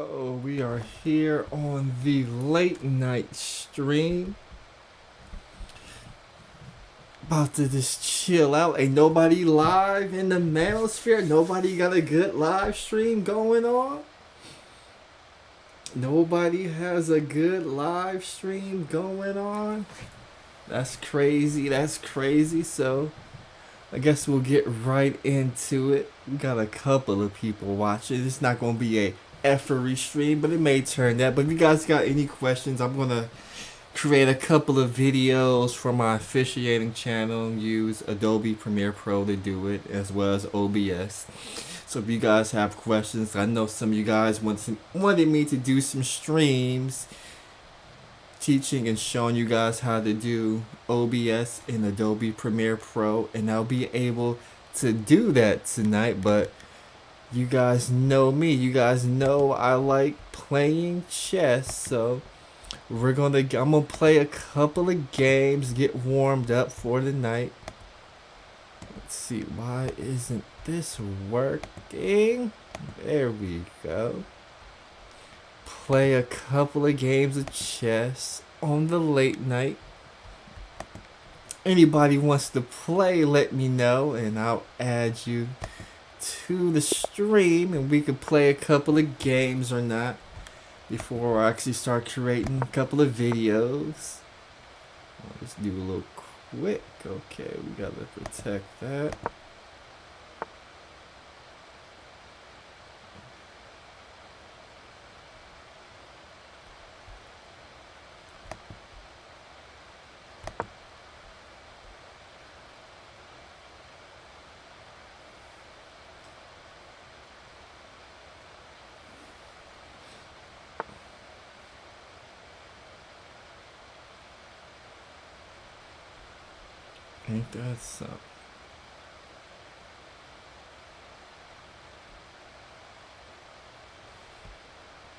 Oh, we are here on the late night stream. About to just chill out. Ain't nobody live in the manosphere. Nobody got a good live stream going on. Nobody has a good live stream going on. That's crazy. That's crazy. So, I guess we'll get right into it. We got a couple of people watching. It's not going to be a effery stream, but it may turn that. But if you guys got any questions, I'm going to create a couple of videos for my officiating channel. Use Adobe Premiere Pro to do it, as well as OBS. So if you guys have questions, I know some of you guys wanted me to do some streams teaching and showing you guys how to do OBS in Adobe Premiere Pro, and I'll be able to do that tonight. But you guys know me, you guys know I like playing chess, so I'm gonna play a couple of games, get warmed up for the night. Let's see, why isn't this working? There we go. Play a couple of games of chess on the late night. Anybody wants to play, let me know and I'll add you to the stream and we can play a couple of games or not before I actually start creating a couple of videos. Let's do a little quick. Okay, we gotta protect that. Ain't that something?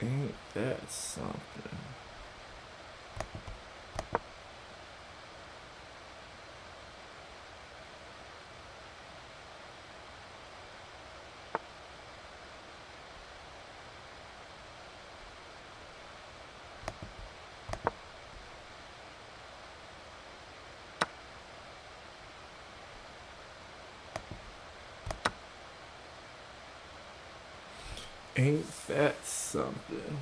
Ain't that something? Ain't that something?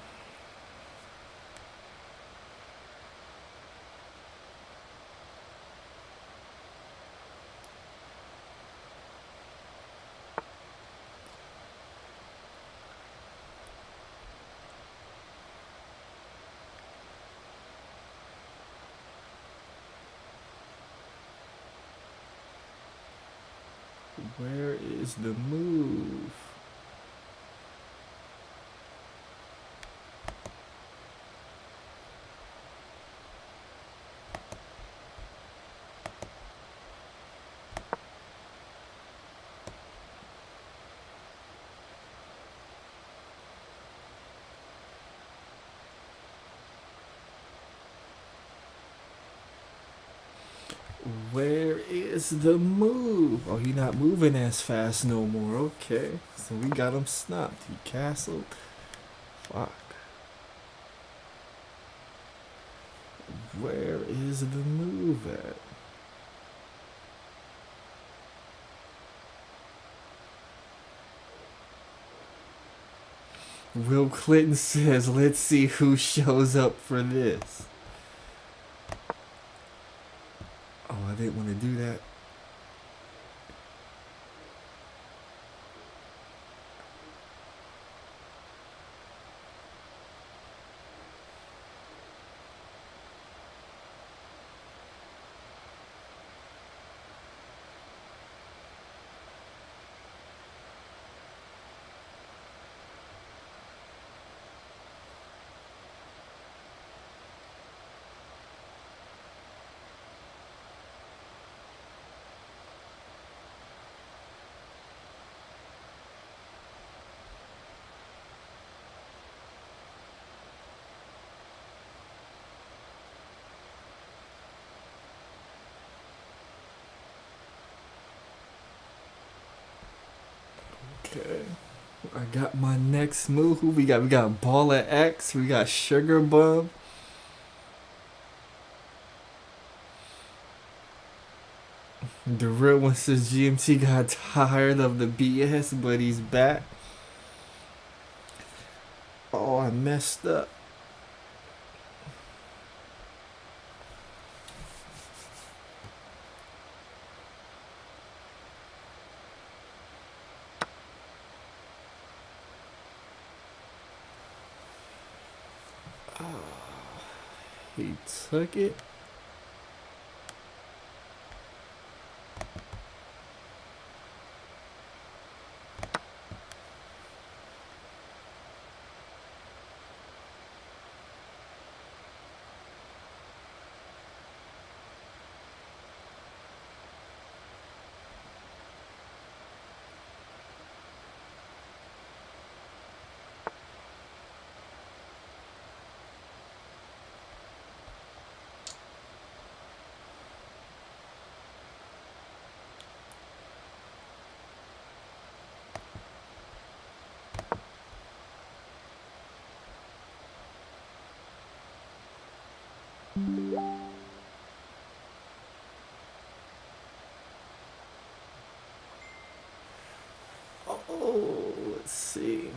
Where is the move? Where is the move? Oh, he not moving as fast no more. Okay, so we got him snubbed. He castled. Fuck. Where is the move at? Will Clinton says, let's see who shows up for this. Oh, I didn't want to do that. Okay. I got my next move. Who we got? We got Ball at X. We got Sugar Bum. The real one says GMT got tired of the BS, but he's back. Oh, I messed up. He took it. Oh, let's see.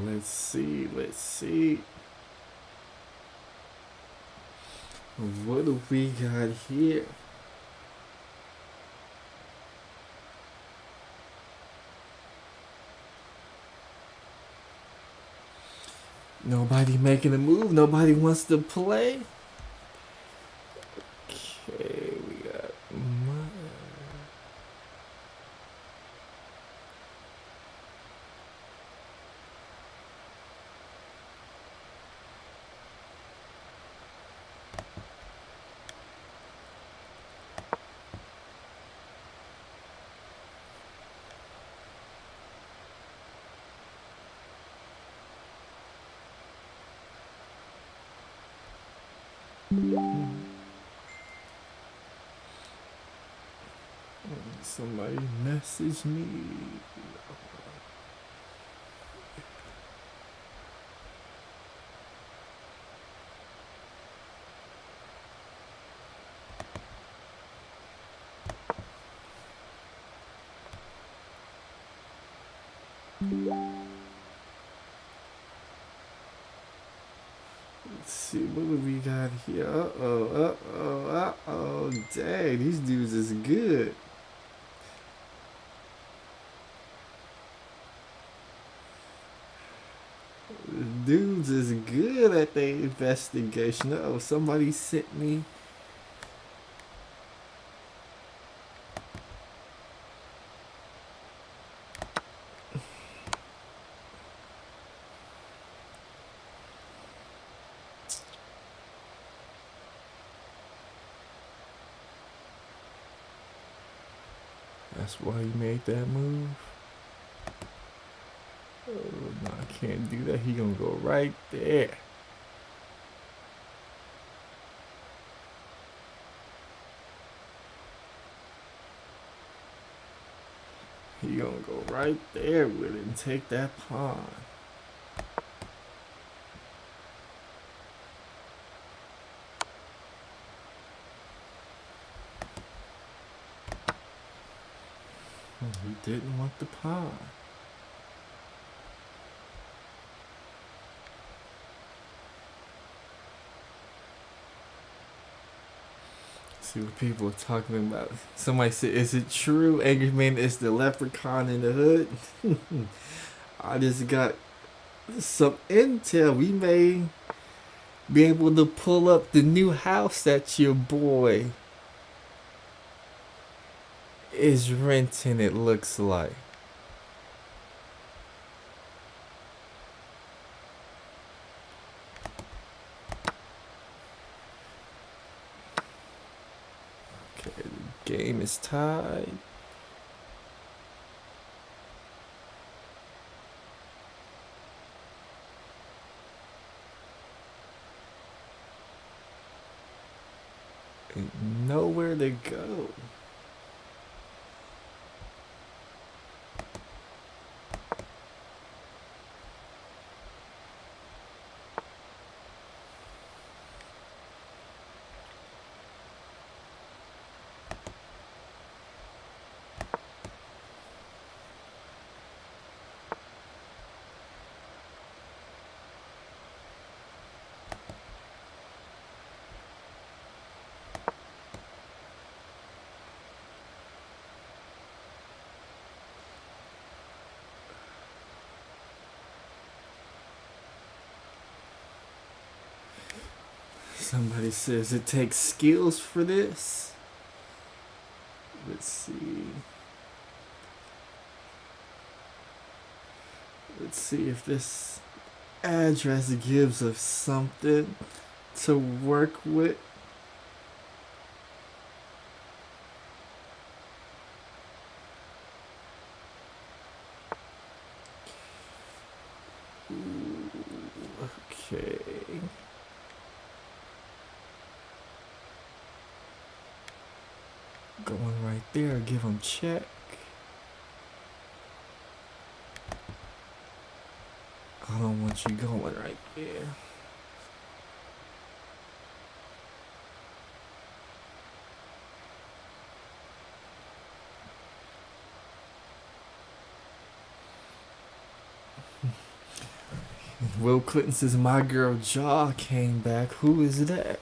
Let's see. Let's see. What do we got here? Nobody making a move. Nobody wants to play. Okay, we got somebody message me. Let's see, what do we got here? Uh-oh. Dang, these dudes is good. Dudes is good at their investigation. Oh, somebody sent me. That's why he made that move. Oh, no, I can't do that. He gonna go right there. He gonna go right there with it and take that pawn. He didn't want the pawn. See what people are talking about. Somebody said, is it true Angry Man is the leprechaun in the hood? I just got some intel. We may be able to pull up the new house that your boy is renting, it looks like. Okay, the game is tied. Ain't nowhere to go. Somebody says it takes skills for this. Let's see. Let's see if this address gives us something to work with. Ooh, okay. Going right there, give them check. I don't want you going right there. Will Clinton says my girl Jaw came back. Who is that?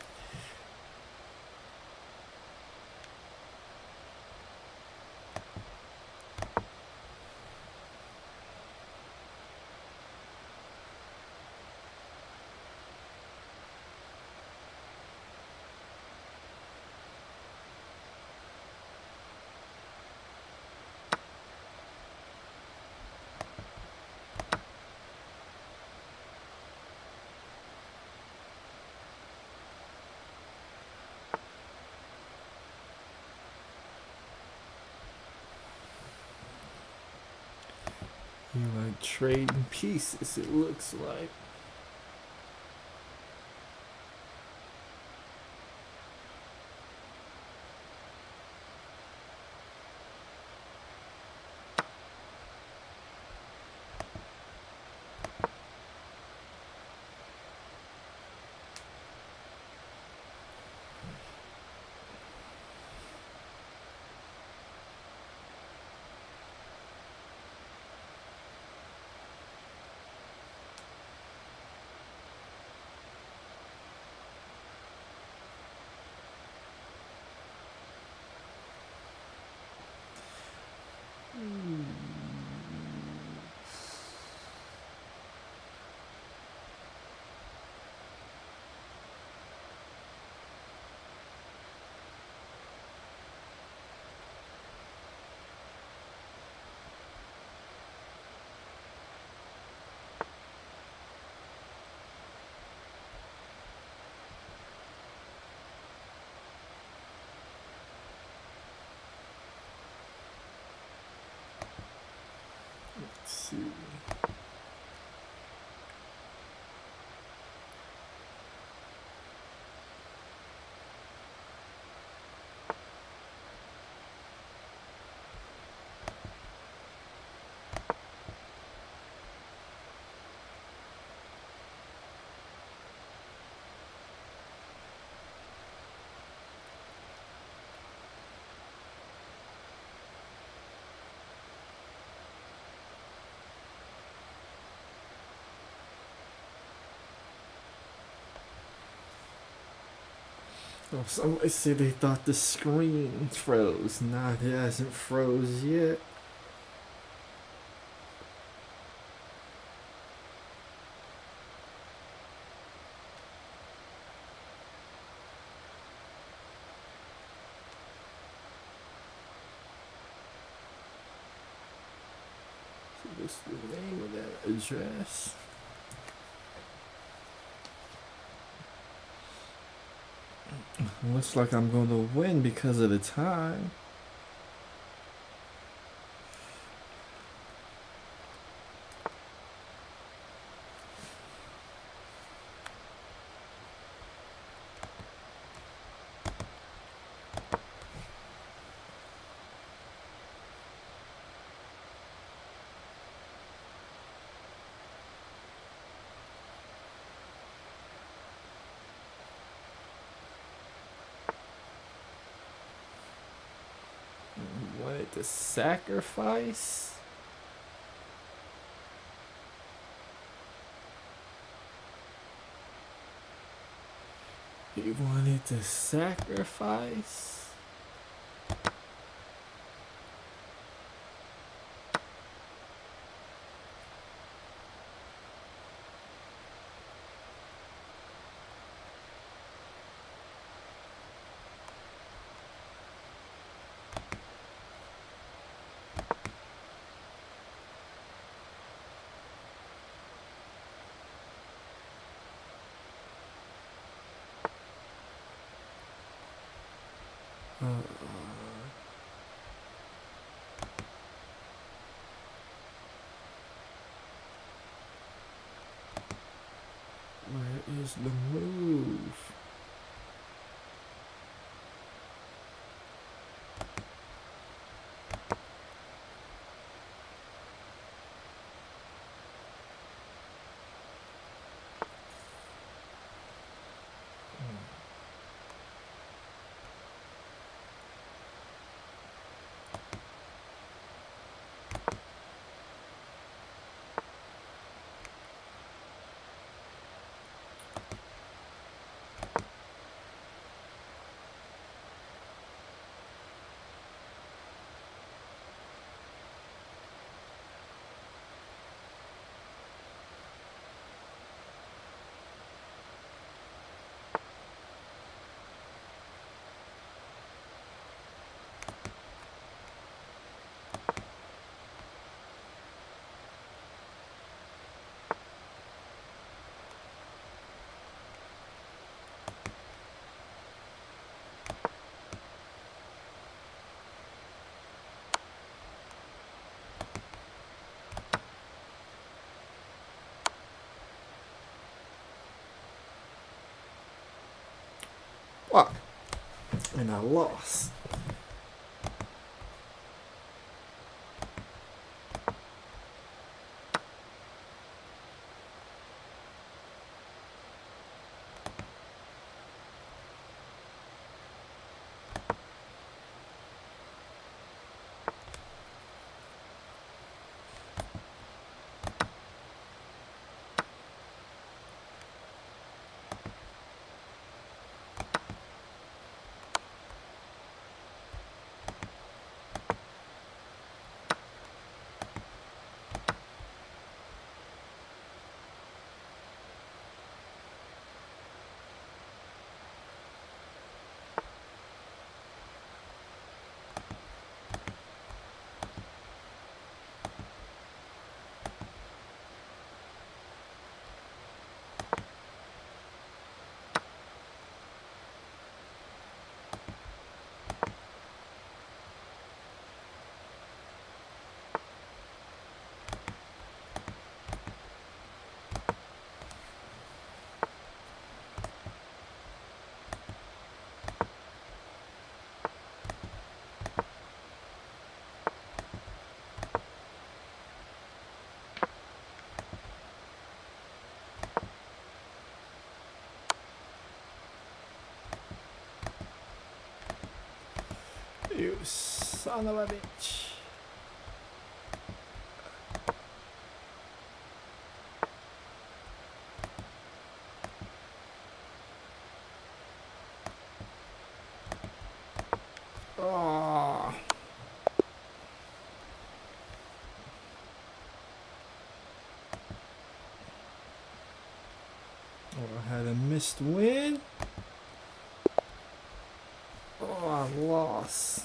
You like trading pieces, it looks like. Let's see. Oh, somebody said they thought the screen froze. Nah, it hasn't froze yet. So this is the name of that address. Looks like I'm going to win because of the time. Wanted to sacrifice. He wanted to sacrifice. Where is the move? Fuck. And I lost. You son of a bitch. Oh. I had a missed win. Oh, I lost.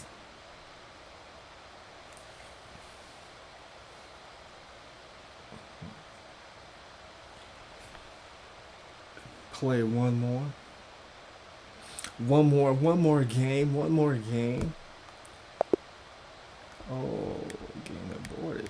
Play one more. One more game. Oh, game aborted.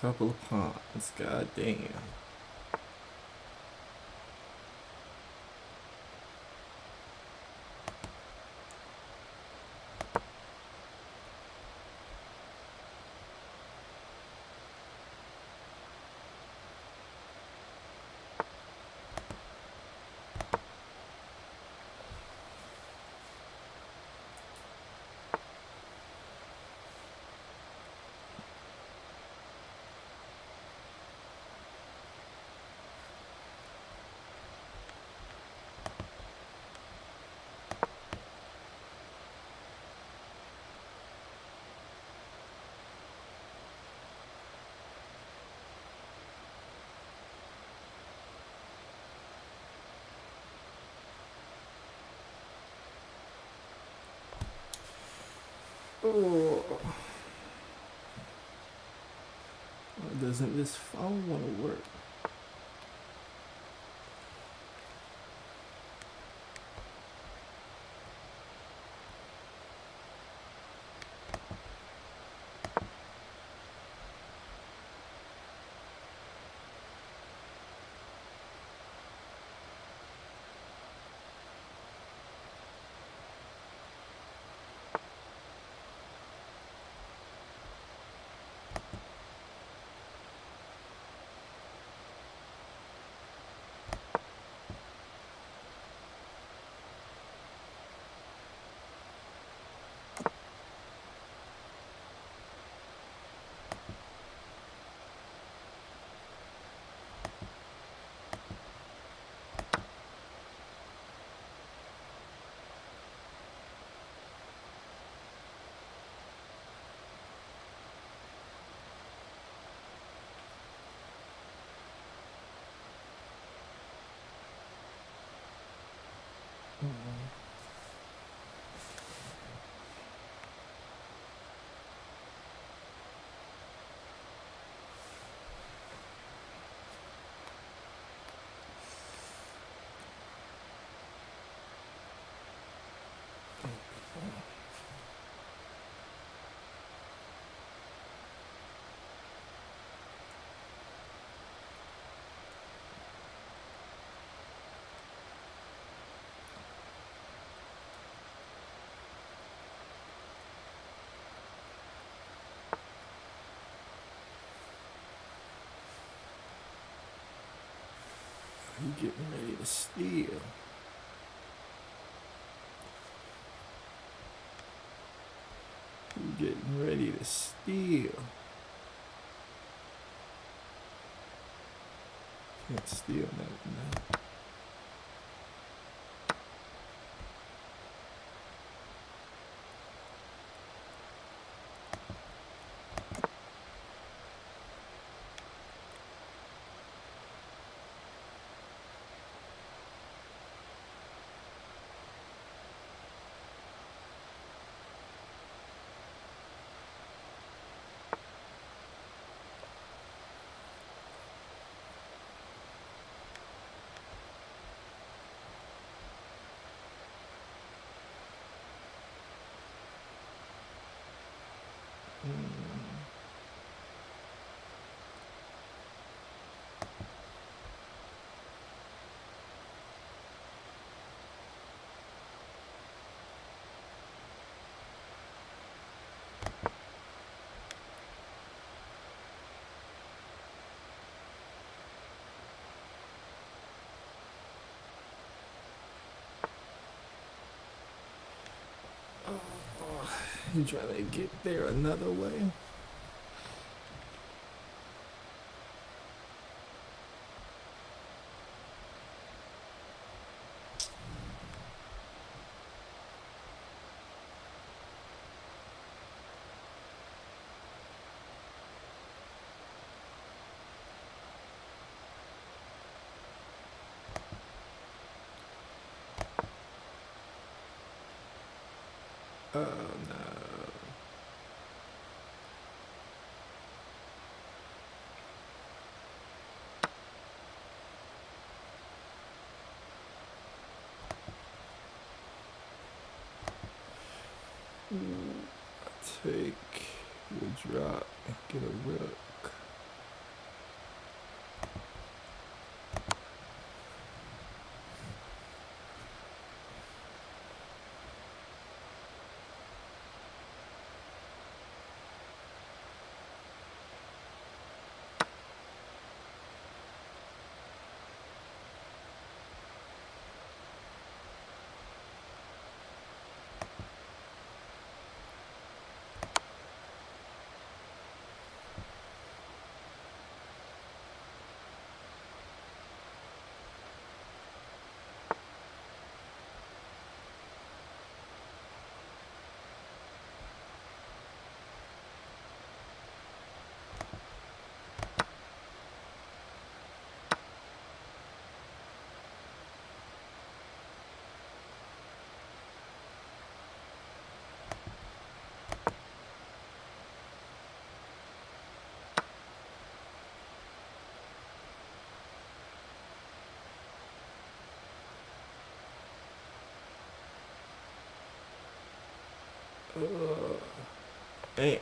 couple of ponds. God damn. Oh. Why doesn't this phone want to work? You getting ready to steal? You getting ready to steal? Can't steal nothing now. You trying to get there another way? Oh no. Take, we'll drop, get a rook. Man.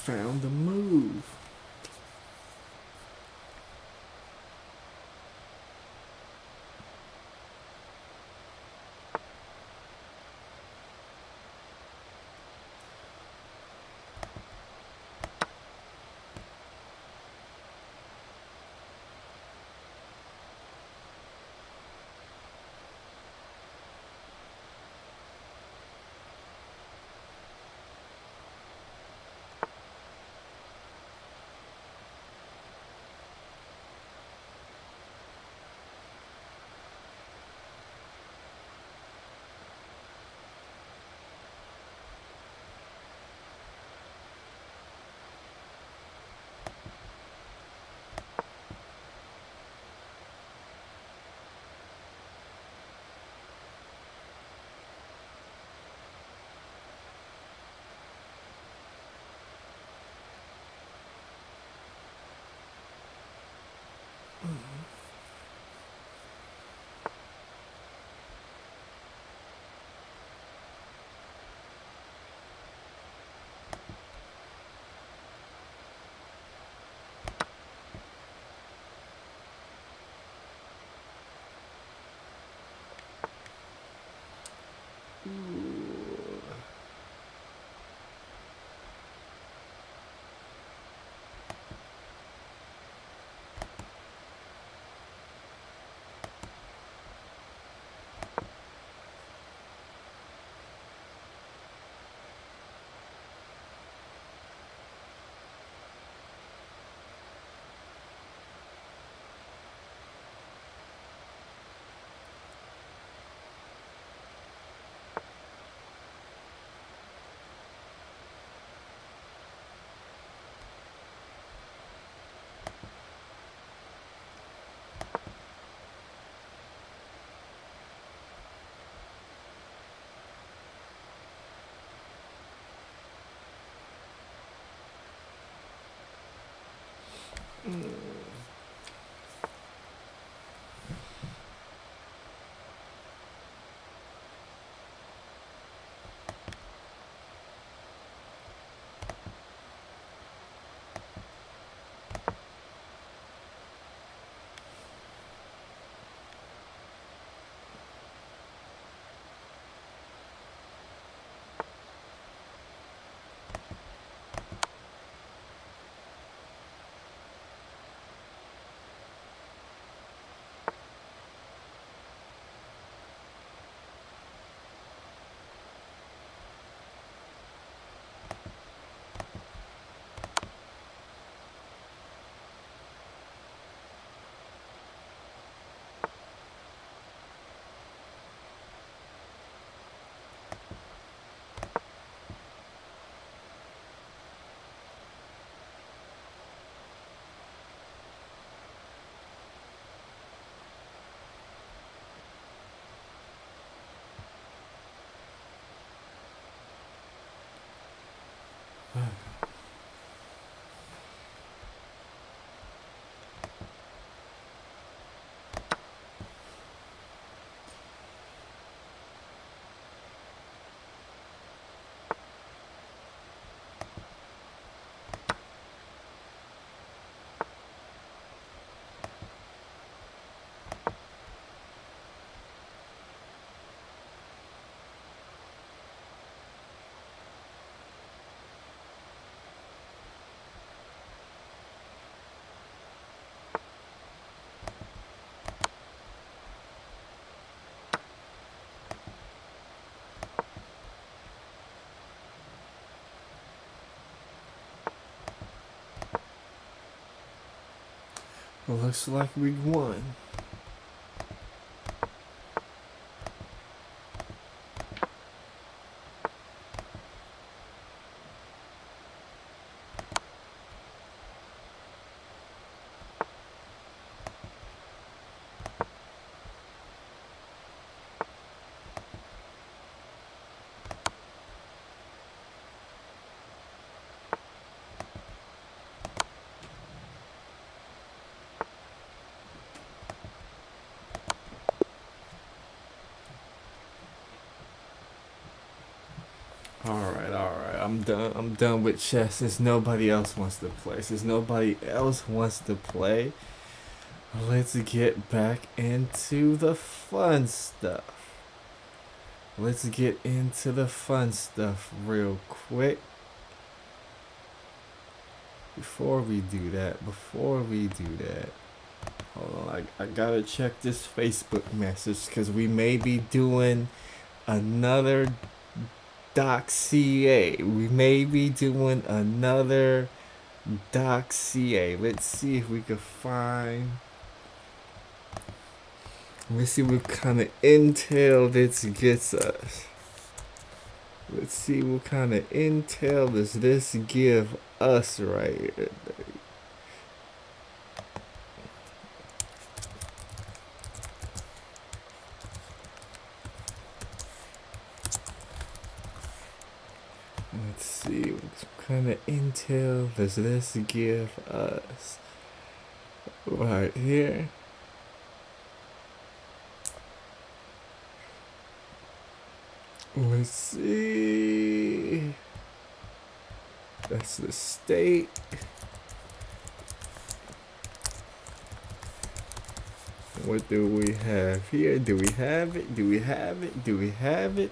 Found the move. Looks like we won. Alright, I'm done. I'm done with chess since nobody else wants to play. Since nobody else wants to play, let's get back into the fun stuff. Let's get into the fun stuff real quick. Before we do that, hold on, I gotta check this Facebook message because we may be doing another doc.ca. We may be doing another doc.ca. Let's see if we can find. Let's see what kind of intel this gets us. Let's see what kind of intel does this give us right here. Let's see what kind of intel does this give us right here. Let's see. That's the state. What do we have here? Do we have it? Do we have it? Do we have it?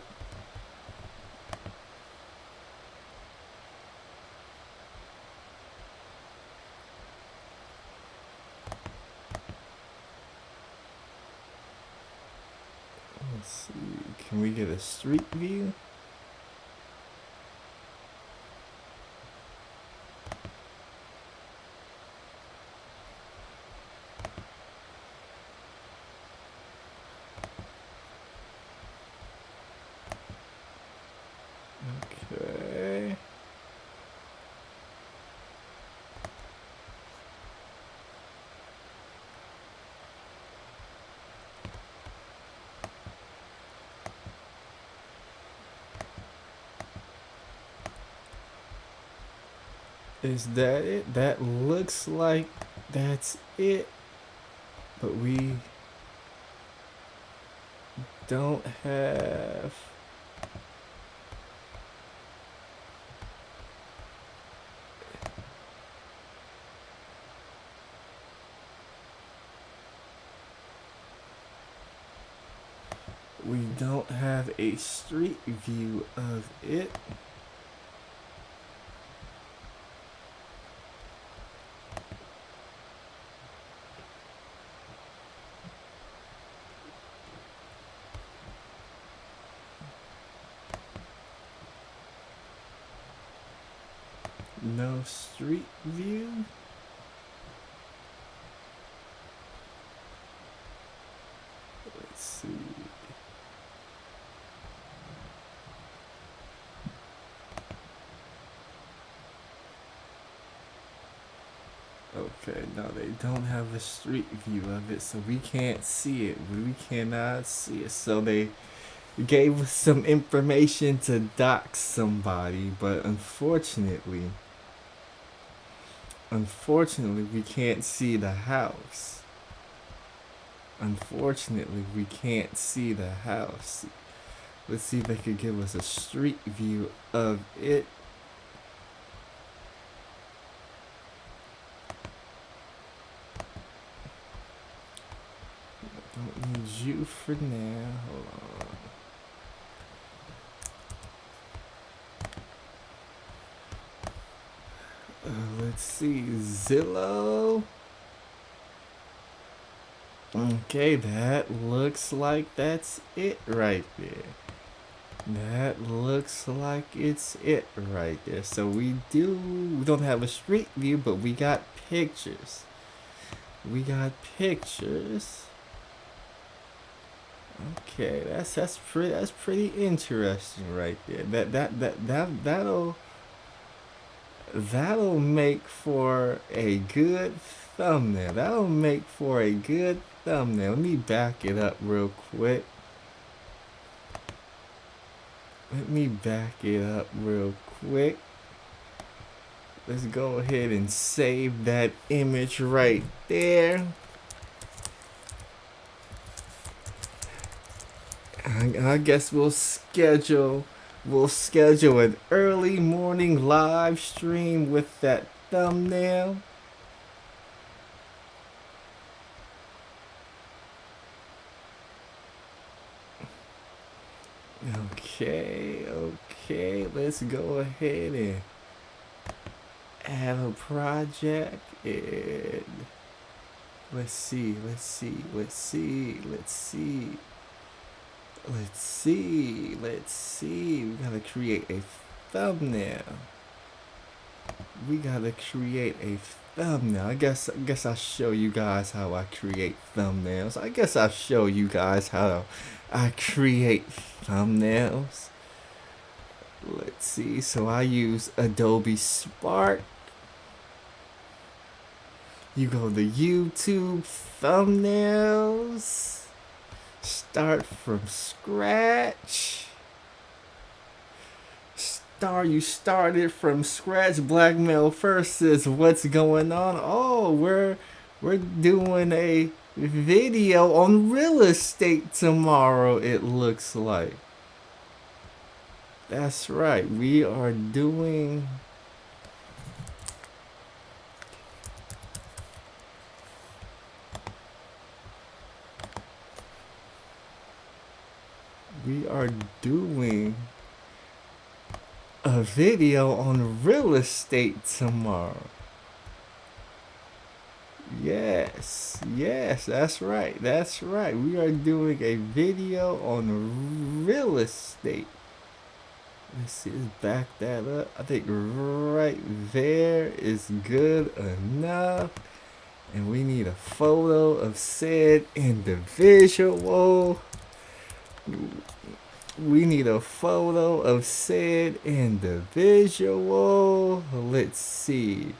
Let's see. Can we get a street view? Okay. Is that it? That looks like that's it. But we don't have. We don't have a street view of it. No street view. Let's see. Okay, no, they don't have a street view of it, so we can't see it. We cannot see it. So they gave us some information to dox somebody, but unfortunately, we can't see the house. Unfortunately, we can't see the house. Let's see if they could give us a street view of it. Don't need you for now. Hold on. Let's see. Zillow. Okay, that looks like that's it right there. That looks like it's it right there. So we don't have a street view, but we got pictures. We got pictures. Okay, that's pretty interesting right there. That'll make for a good thumbnail. That'll make for a good thumbnail. Let me back it up real quick. Let me back it up real quick. Let's go ahead and save that image right there. I guess we'll schedule an early morning live stream with that thumbnail. Okay, let's go ahead and add a project and let's see. We gotta create a thumbnail. I guess I'll show you guys how I create thumbnails. Let's see. So I use Adobe Spark. You go to YouTube thumbnails. Start from scratch. You started from scratch. Blackmail first says, what's going on? Oh, we're doing a video on real estate tomorrow, it looks like. That's right. We are doing a video on real estate tomorrow. Yes, that's right. We are doing a video on real estate. Let's see, let's back that up. I think right there is good enough. And we need a photo of said individual. Let's see.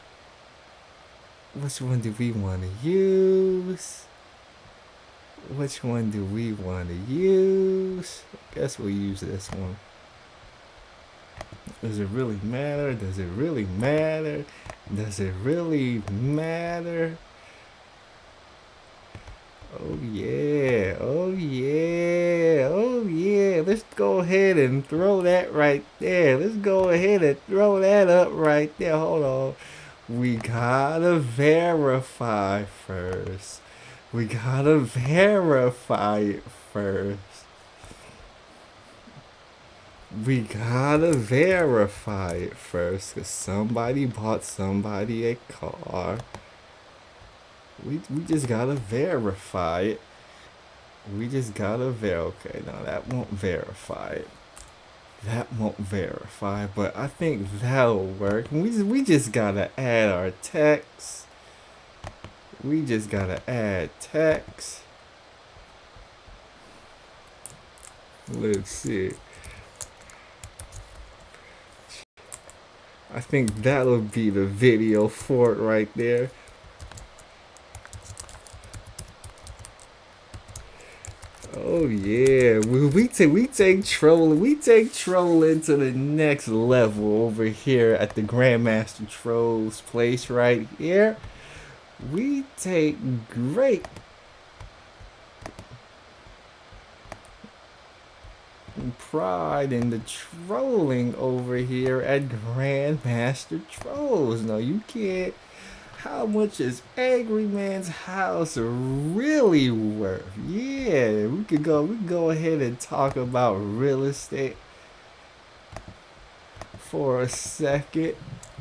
Which one do we want to use? I guess we'll use this one. Does it really matter? Oh yeah. Let's go ahead and throw that right there. Let's go ahead and throw that up right there. Hold on. We gotta verify first. Cause somebody bought somebody a car. We just gotta verify it. Okay, now that won't verify it. But I think that'll work. We just gotta add our text. Let's see. I think that'll be the video for it right there. Oh yeah, we take trolling to the next level over here at the Grandmaster Troll's place right here. We take great pride in the trolling over here at Grandmaster Trolls. No, you can't. How much is Angry Man's house really worth? Yeah, we could go ahead and talk about real estate for a second.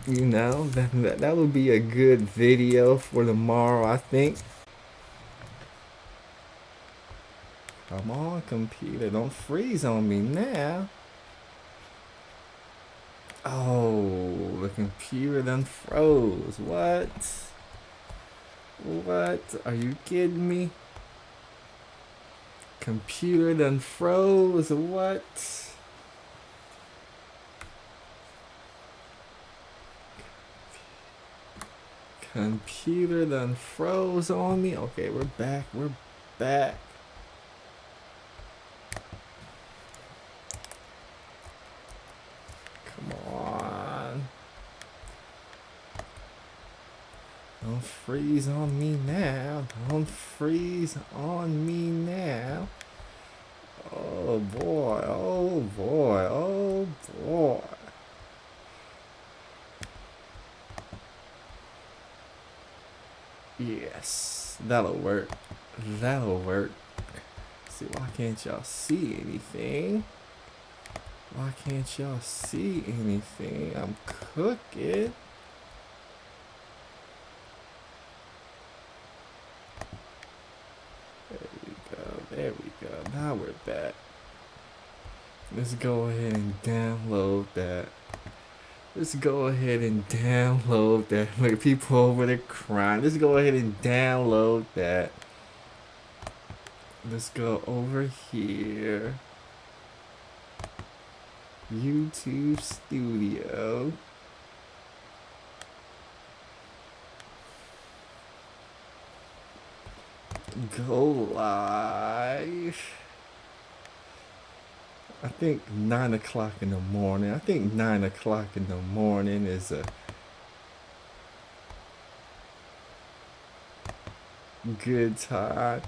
You know, that would be a good video for tomorrow, I think. Come on, computer, don't freeze on me now. Oh, the computer done froze. What? What? Are you kidding me? Computer done froze. What? Computer done froze on me. Okay, we're back. We're back. Come on. Don't freeze on me now. Don't freeze on me now. Oh boy. Oh boy. Oh boy. Yes, that'll work. That'll work. See, why can't y'all see anything? Why can't y'all see anything? I'm cooking. There we go. There we go. Now we're back. Let's go ahead and download that. Let's go ahead and download that. Look, people over there crying. Let's go ahead and download that. Let's go over here. YouTube Studio. Go live. I think 9 o'clock in the morning. I think 9 o'clock in the morning is a good time.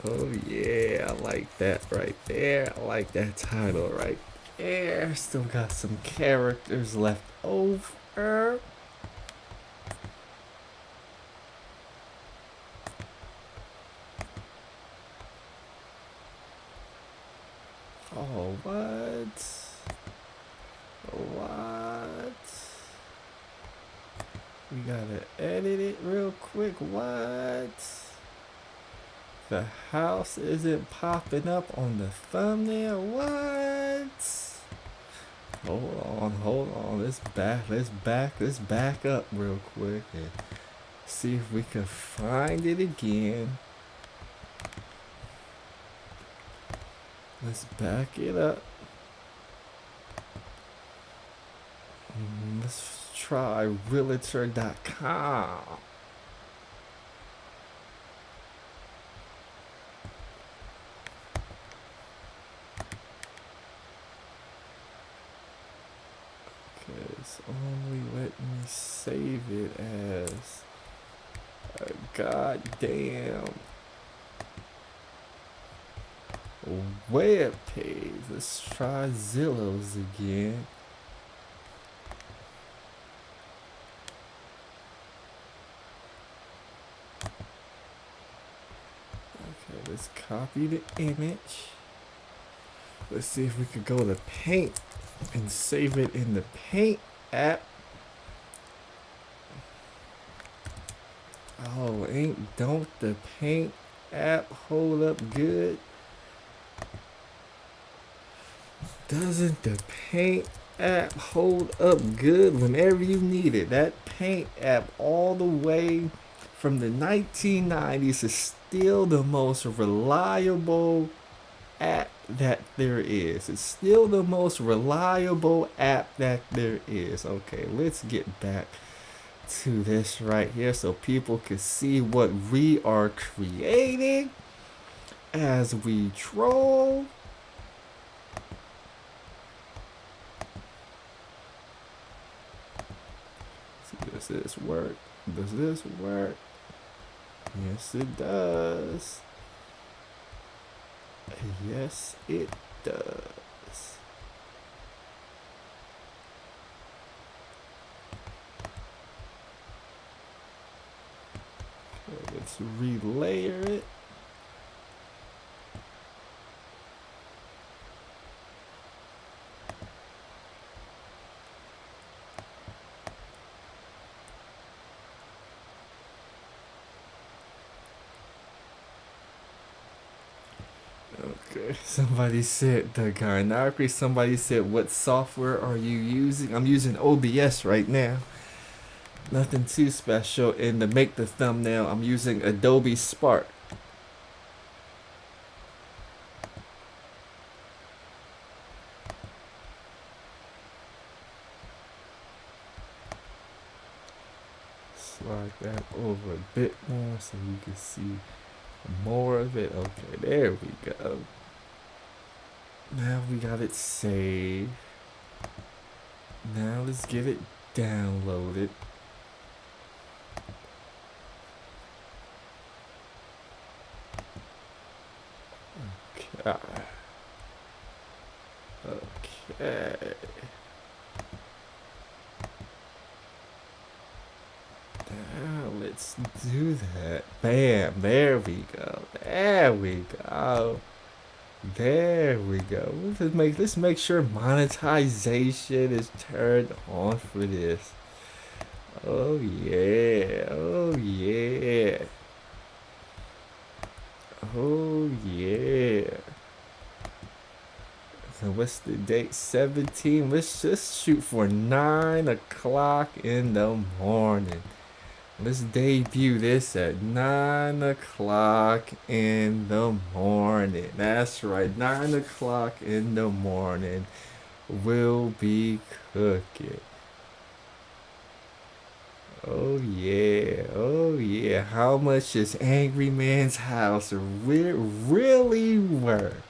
Oh yeah, I like that right there. I like that title right there. Still got some characters left over. Oh, what? What? We gotta edit it real quick. What? The house isn't popping up on the thumbnail. What? Hold on. Let's back up real quick and see if we can find it again. Let's back it up. Let's try realtor.com. It's only let me save it as a goddamn web page. Let's try Zillow's again. Okay, let's copy the image. Let's see if we could go to Paint and save it in the Paint app. Oh, don't the Paint app hold up good? Doesn't the Paint app hold up good whenever you need it? That Paint app all the way from the 1990s is still the most reliable app that there is. It's still the most reliable app that there is. Okay, let's get back to this right here so people can see what we are creating as we troll. So does this work? Does this work? Yes, it does. Yes, it does. Okay, let's Let's relayer it. Okay, somebody said the Garnacry. Somebody said, what software are you using? I'm using OBS right now. Nothing too special. And to make the thumbnail, I'm using Adobe Spark. Slide that over a bit more so you can see more of it. Okay, there we go. Now we got it saved. Now let's get it downloaded. Okay. Okay. Now let's do that. Bam. There we go. There we go. There we go. Let's make sure monetization is turned on for this. Oh yeah. Oh yeah. Oh yeah. So what's the date? 17. Let's just shoot for 9 o'clock in the morning. Let's debut this at 9 o'clock in the morning. That's right, 9 o'clock in the morning. We'll be cooking. Oh yeah, oh yeah. How much is Angry Man's house really worth?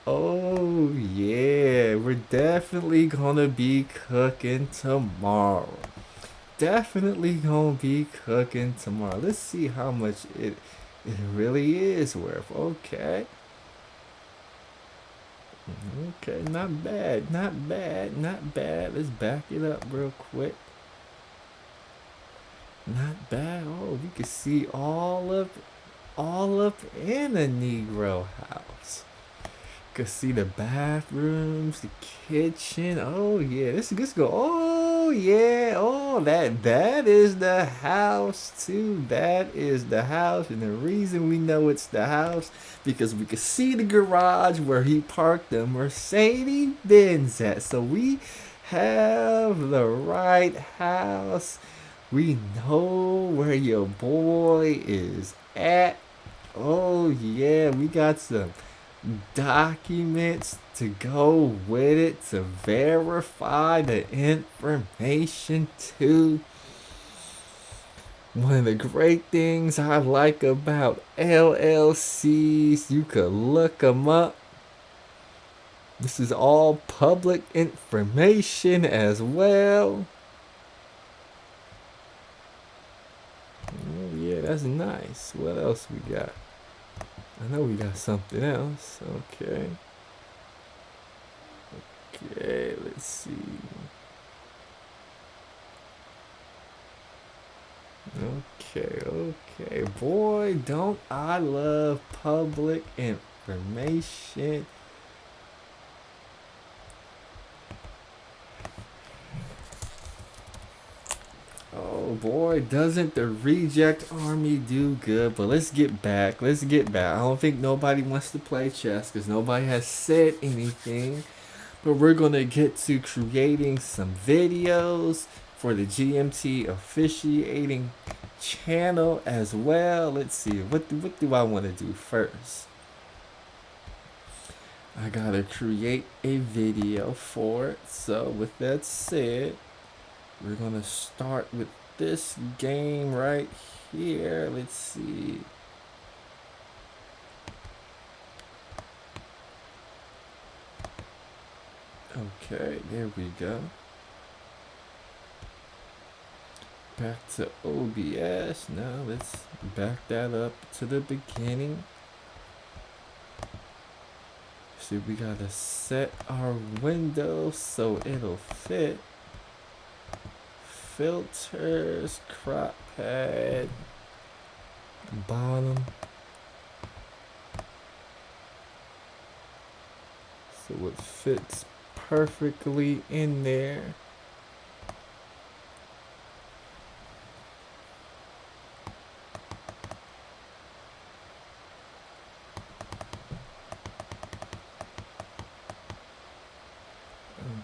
Oh yeah, we're definitely gonna be cooking tomorrow. Definitely gonna be cooking tomorrow. Let's see how much it really is worth. Okay. Okay, not bad, not bad, not bad. Let's back it up real quick. Not bad. Oh, we can see all up in a Negro house. Could see the bathrooms, the kitchen. Oh yeah, let's go. Oh yeah, oh that is the house too. That is the house, and the reason we know it's the house because we could see the garage where he parked the Mercedes Benz at. So we have the right house. We know where your boy is at. Oh yeah, we got some documents to go with it to verify the information too. One of the great things I like about LLCs, you could look them up. This is all public information as well. Oh yeah, that's nice. What else we got? I know we got something else. Okay. Okay, let's see. Okay, okay. Boy, don't I love public information. Oh boy, doesn't the reject army do good? But let's get back. Let's get back. I don't think nobody wants to play chess because nobody has said anything. But we're going to get to creating some videos for the GMT officiating channel as well. Let's see. What do I want to do first? I got to create a video for it. So with that said, we're going to start with this game right here. Let's see. Okay, there we go. Back to OBS. Now let's back that up to the beginning. See, we gotta set our window so it'll fit. Filters, crop pad. bottom. So it fits perfectly in there.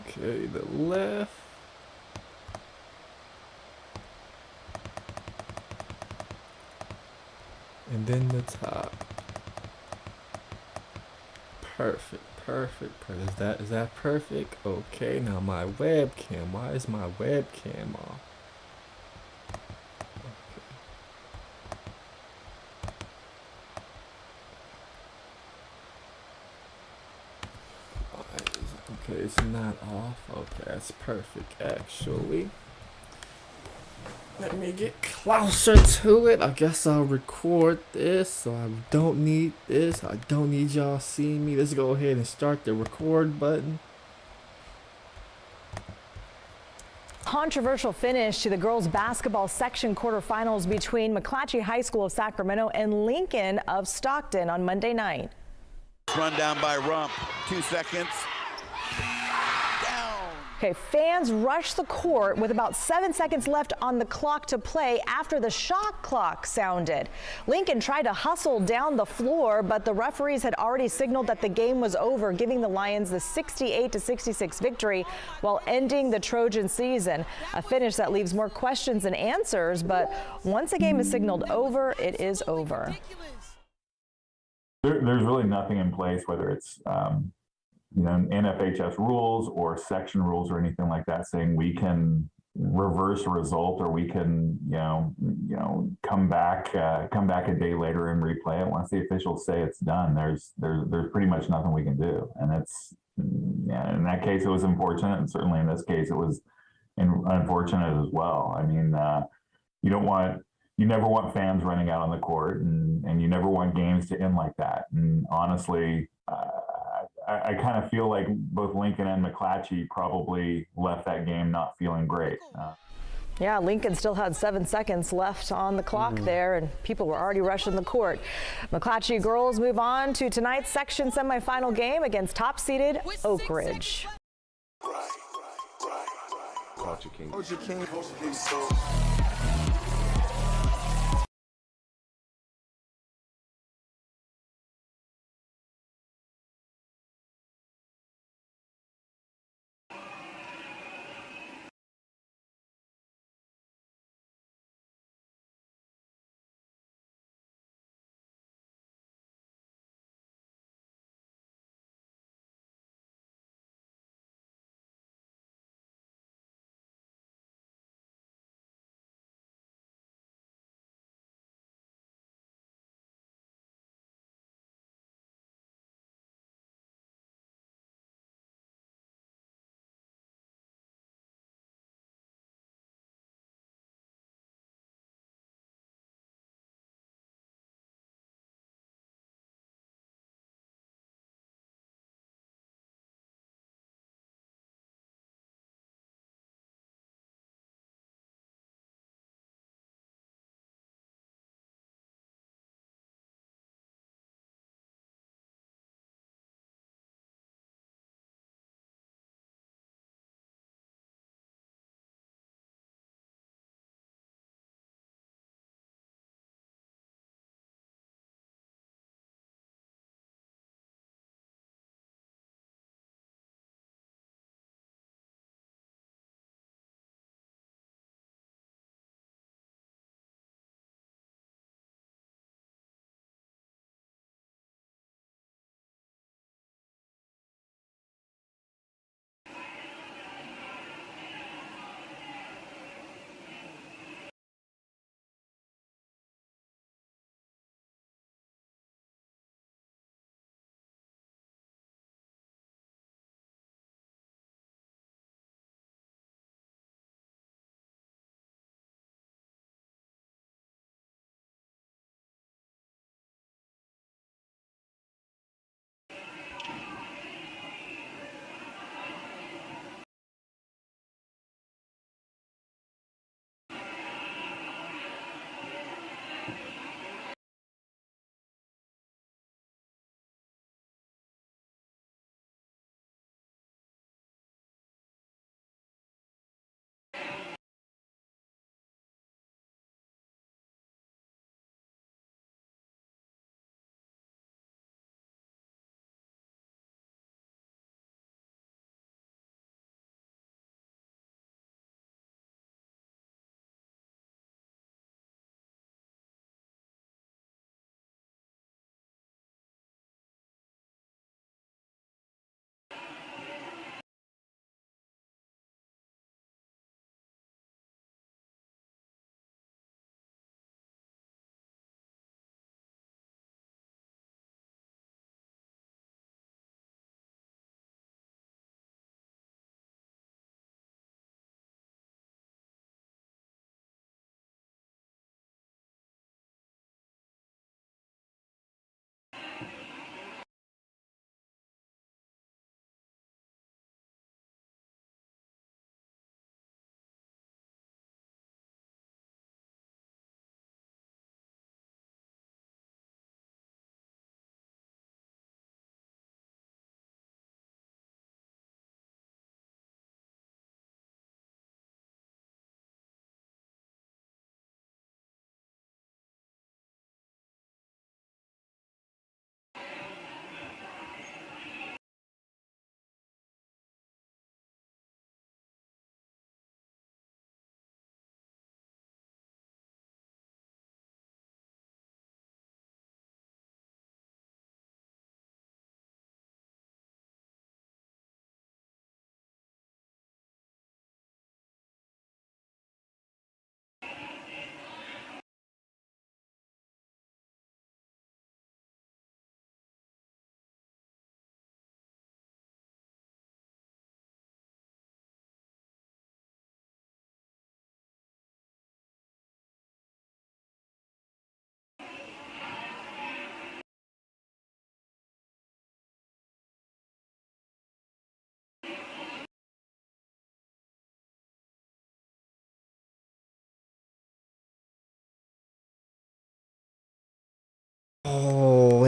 Okay, the left. And then the top. Perfect, perfect, perfect. Is that perfect? Okay, now my webcam. Why is my webcam off? Okay, it's not off. Okay, that's perfect actually. Let me get closer to it. I guess I'll record this so I don't need this. I don't need y'all seeing me. Let's go ahead and start the record button. Controversial finish to the girls basketball section quarterfinals between Mcclatchy High School of Sacramento and Lincoln of Stockton on Monday night. Run down by Rump, 2 seconds. Okay, fans rushed the court with about 7 seconds left on the clock to play after the shot clock sounded. Lincoln tried to hustle down the floor, but the referees had already signaled that the game was over, giving the Lions the 68-66 victory while ending the Trojan season. A finish that leaves more questions than answers, but once a game is signaled over, it is over. There's really nothing in place, whether it's NFHS rules or section rules or anything like that, saying we can reverse a result or we can come back a day later and replay it. Once the officials say it's done, there's pretty much nothing we can do. And it's in that case it was unfortunate, and certainly in this case it was unfortunate as well. I mean, you never want fans running out on the court, and you never want games to end like that. And honestly, I kind of feel like both Lincoln and Mcclatchy probably left that game not feeling great. Yeah, Lincoln still had 7 seconds left on the clock there, and people were already rushing the court. Mcclatchy girls move on to tonight's section semifinal game against top-seeded Oak Ridge. Culture King.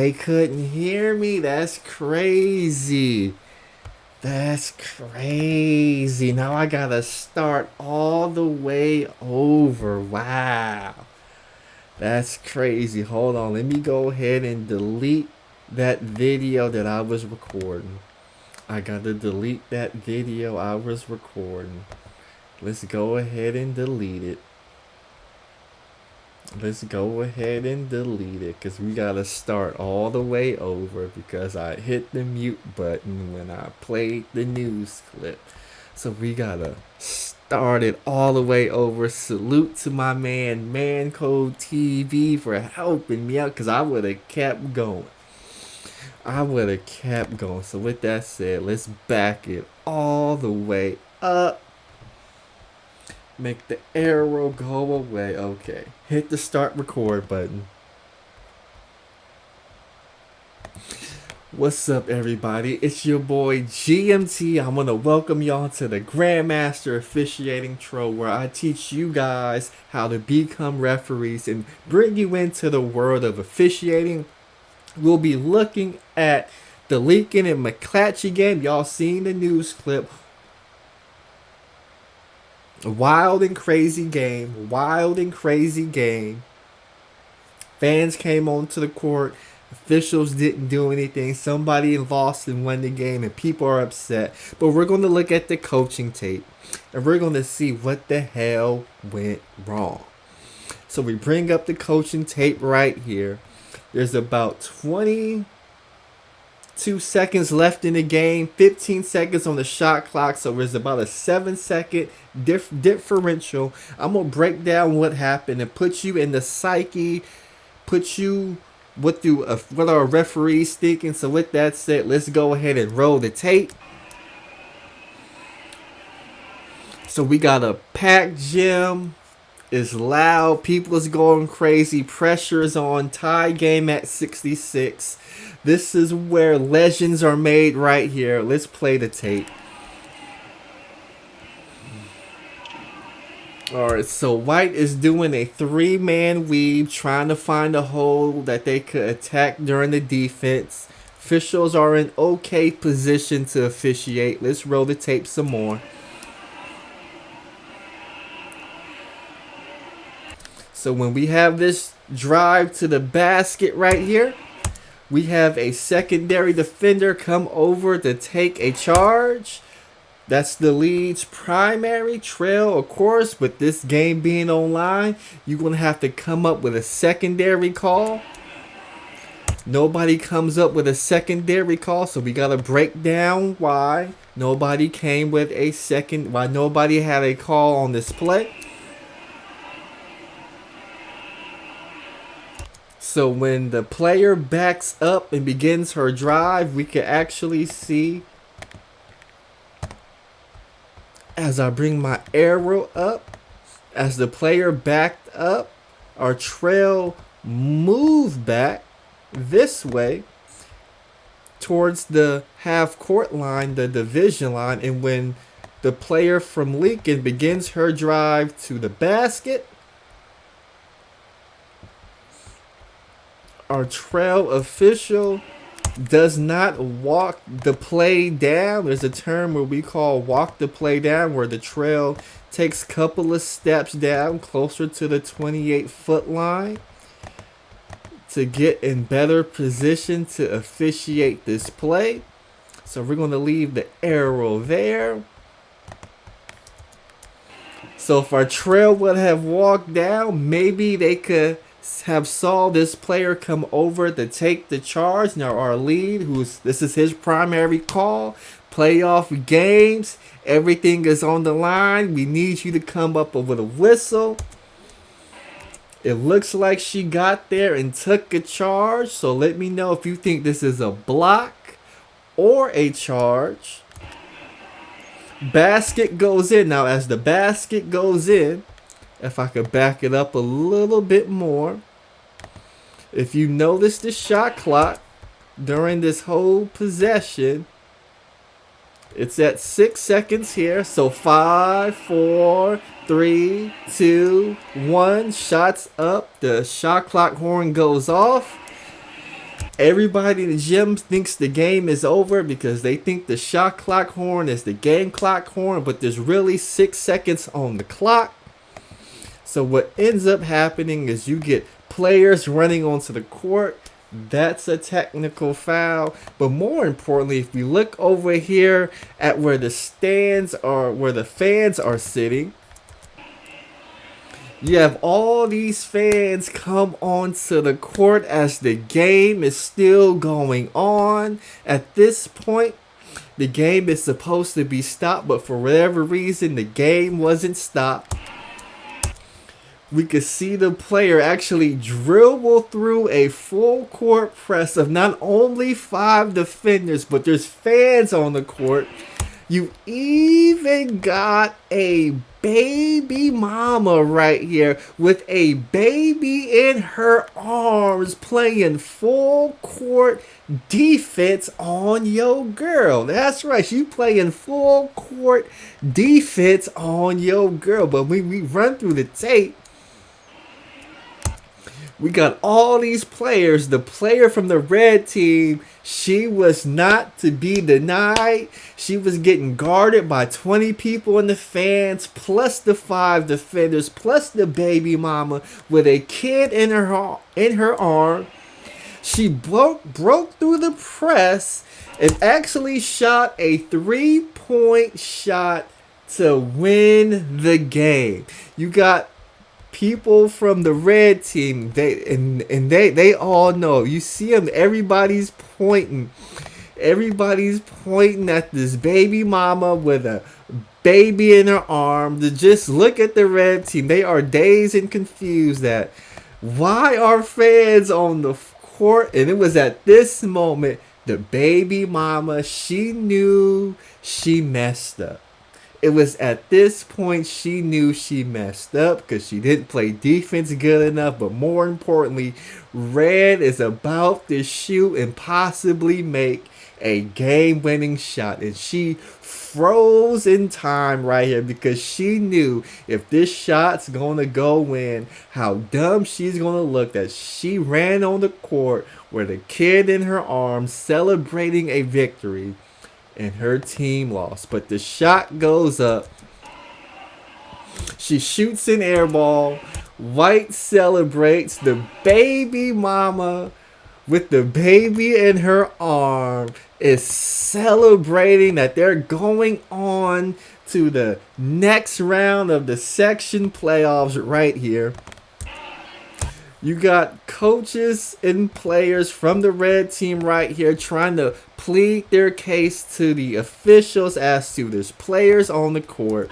they couldn't hear me. That's crazy. That's crazy. Now I gotta start all the way over. Wow. That's crazy. Hold on. Let me go ahead and delete that video that I was recording. I gotta delete that video I was recording. Let's go ahead and delete it. Let's go ahead and delete it because we gotta start all the way over because I hit the mute button when I played the news clip. So we gotta start it all the way over. Salute to my man Code TV for helping me out because I would have kept going. I would have kept going. So with that said, let's back it all the way up. Make the arrow go away. Okay. Hit the start record button. What's up, everybody? It's your boy GMT. I want to welcome y'all to the Grandmaster Officiating Troll, where I teach you guys how to become referees and bring you into the world of officiating. We'll be looking at the Lincoln and Mcclatchy game. Y'all seen the news clip. Wild and crazy game. Wild and crazy game. Fans came onto the court. Officials didn't do anything. Somebody lost and won the game and people are upset. But we're going to look at the coaching tape. And we're going to see what the hell went wrong. So we bring up the coaching tape right here. There's about 22 seconds left in the game, 15 seconds on the shot clock, so there's about a 7-second differential. I'm going to break down what happened and put you in the psyche, put you what our referees thinking. So with that said, let's go ahead and roll the tape. So we got a packed gym. It's loud. People is going crazy. Pressure is on. Tie game at 66. This is where legends are made right here. Let's play the tape. Alright, so White is doing a 3-man weave, trying to find a hole that they could attack during the defense. Officials are in okay position to officiate. Let's roll the tape some more. So when we have this drive to the basket right here, we have a secondary defender come over to take a charge. That's the lead's primary trail. Of course, with this game being online, you're going to have to come up with a secondary call. Nobody comes up with a secondary call, so we got to break down why nobody came with a why nobody had a call on this play. So when the player backs up and begins her drive, we can actually see, as I bring my arrow up, as the player backed up, our trail moved back this way towards the half court line, the division line. And when the player from Lincoln begins her drive to the basket, our trail official does not walk the play down. There's a term where we call walk the play down, where the trail takes a couple of steps down closer to the 28-foot line to get in better position to officiate this play. So we're going to leave the arrow there. So if our trail would have walked down, maybe they could have saw this player come over to take the charge. Now our lead, this is his primary call, playoff games, everything is on the line. We need you to come up with a whistle. It looks like she got there and took a charge. So let me know if you think this is a block or a charge. Basket goes in. Now as the basket goes in, if I could back it up a little bit more. If you notice the shot clock during this whole possession, it's at 6 seconds here. So 5, 4, 3, 2, 1. Shots up. The shot clock horn goes off. Everybody in the gym thinks the game is over because they think the shot clock horn is the game clock horn, but there's really 6 seconds on the clock. So what ends up happening is you get players running onto the court. That's a technical foul. But more importantly, if we look over here at where the stands are, where the fans are sitting, you have all these fans come onto the court as the game is still going on. At this point, the game is supposed to be stopped, but for whatever reason, the game wasn't stopped. We could see the player actually dribble through a full court press of not only 5 defenders, but there's fans on the court. You even got a baby mama right here with a baby in her arms playing full court defense on your girl. That's right, she playing full court defense on your girl. But when we run through the tape, we got all these players. The player from the red team, she was not to be denied. She was getting guarded by 20 people in the fans, plus the 5 defenders, plus the baby mama with a kid in her arm. She broke through the press and actually shot a 3-point shot to win the game. You got people from the red team, they all know. You see them, everybody's pointing at this baby mama with a baby in her arm. To just look at the red team, they are dazed and confused that why are fans on the court. And it was at this moment the baby mama, she knew she messed up. It was at this point she knew she messed up because she didn't play defense good enough. But more importantly, Red is about to shoot and possibly make a game-winning shot. And she froze in time right here because she knew if this shot's going to go in, how dumb she's going to look that she ran on the court with a kid in her arms celebrating a victory. And her team lost. But the shot goes up. She shoots an air ball. White celebrates. The baby mama with the baby in her arm is celebrating that they're going on to the next round of the section playoffs right here. You got coaches and players from the red team right here trying to plead their case to the officials as to there's players on the court.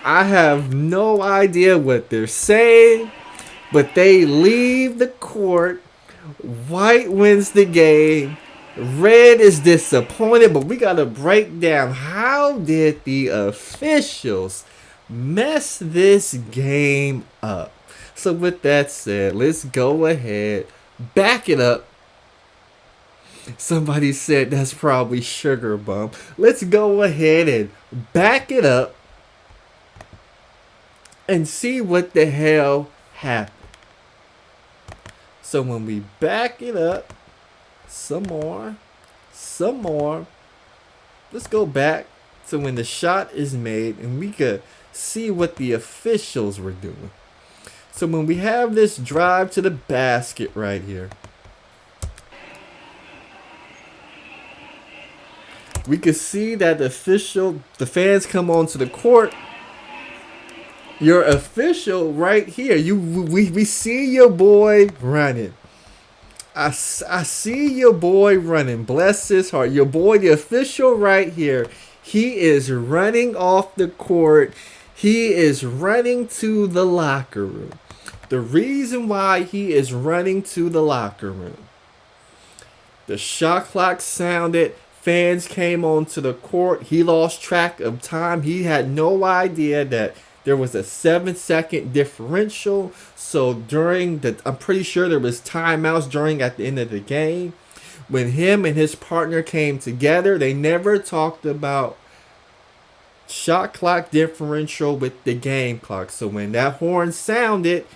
I have no idea what they're saying, but they leave the court. White wins the game. Red is disappointed, but we got to break down how did the officials mess this game up. So with that said, let's go ahead, back it up. Somebody said that's probably Sugar Bump. Let's go ahead and back it up and see what the hell happened. So when we back it up some more, let's go back to when the shot is made and we could see what the officials were doing. So when we have this drive to the basket right here, we can see that the fans come onto the court. Your official right here, we see your boy running. I see your boy running. Bless his heart. Your boy, the official right here, he is running off the court. He is running to the locker room. The reason why he is running to the locker room, the shot clock sounded, fans came onto the court. He lost track of time. He had no idea that there was a 7-second differential. So I'm pretty sure there was timeouts at the end of the game. When him and his partner came together, they never talked about shot clock differential with the game clock. So when that horn sounded,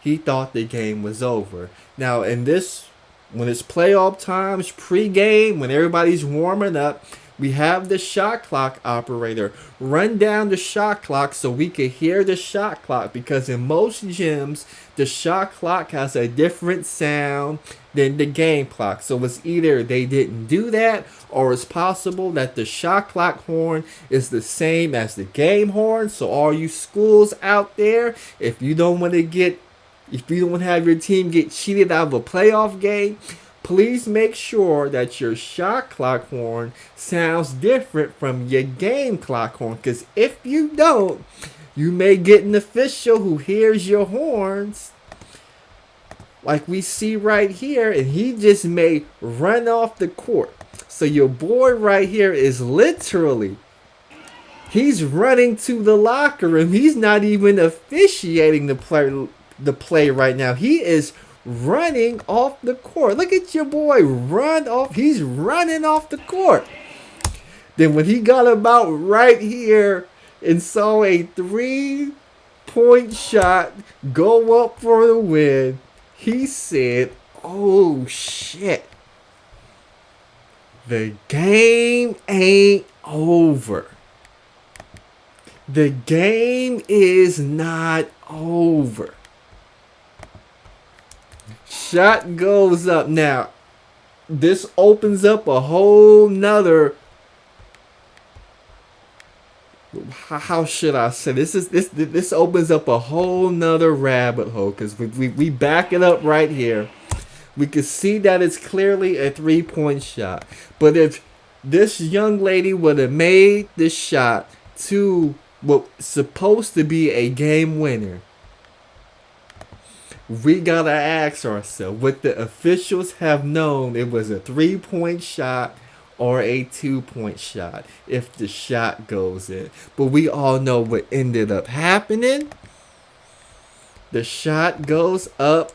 he thought the game was over. Now, in this, when it's playoff times, pregame, when everybody's warming up, we have the shot clock operator run down the shot clock so we can hear the shot clock, because in most gyms, the shot clock has a different sound than the game clock. So it's either they didn't do that, or it's possible that the shot clock horn is the same as the game horn. So all you schools out there, if you don't want to have your team get cheated out of a playoff game, please make sure that your shot clock horn sounds different from your game clock horn. Because if you don't, you may get an official who hears your horns, like we see right here, and he just may run off the court. So your boy right here is literally, he's running to the locker room. He's not even officiating the play right now. He is running off the court. Look at your boy run off. He's running off the court. Then when he got about right here and saw a 3-point shot go up for the win, he said, "Oh shit. The game ain't over. The game is not over." Shot goes up. Now, this opens up a whole nother, how should I say this opens up a whole nother rabbit hole, because we back it up right here. We can see that it's clearly a 3-point shot. But if this young lady would have made this shot to what's supposed to be a game winner, we gotta ask ourselves, would the officials have known it was a 3-point shot or a 2-point shot if the shot goes in? But we all know what ended up happening. The shot goes up.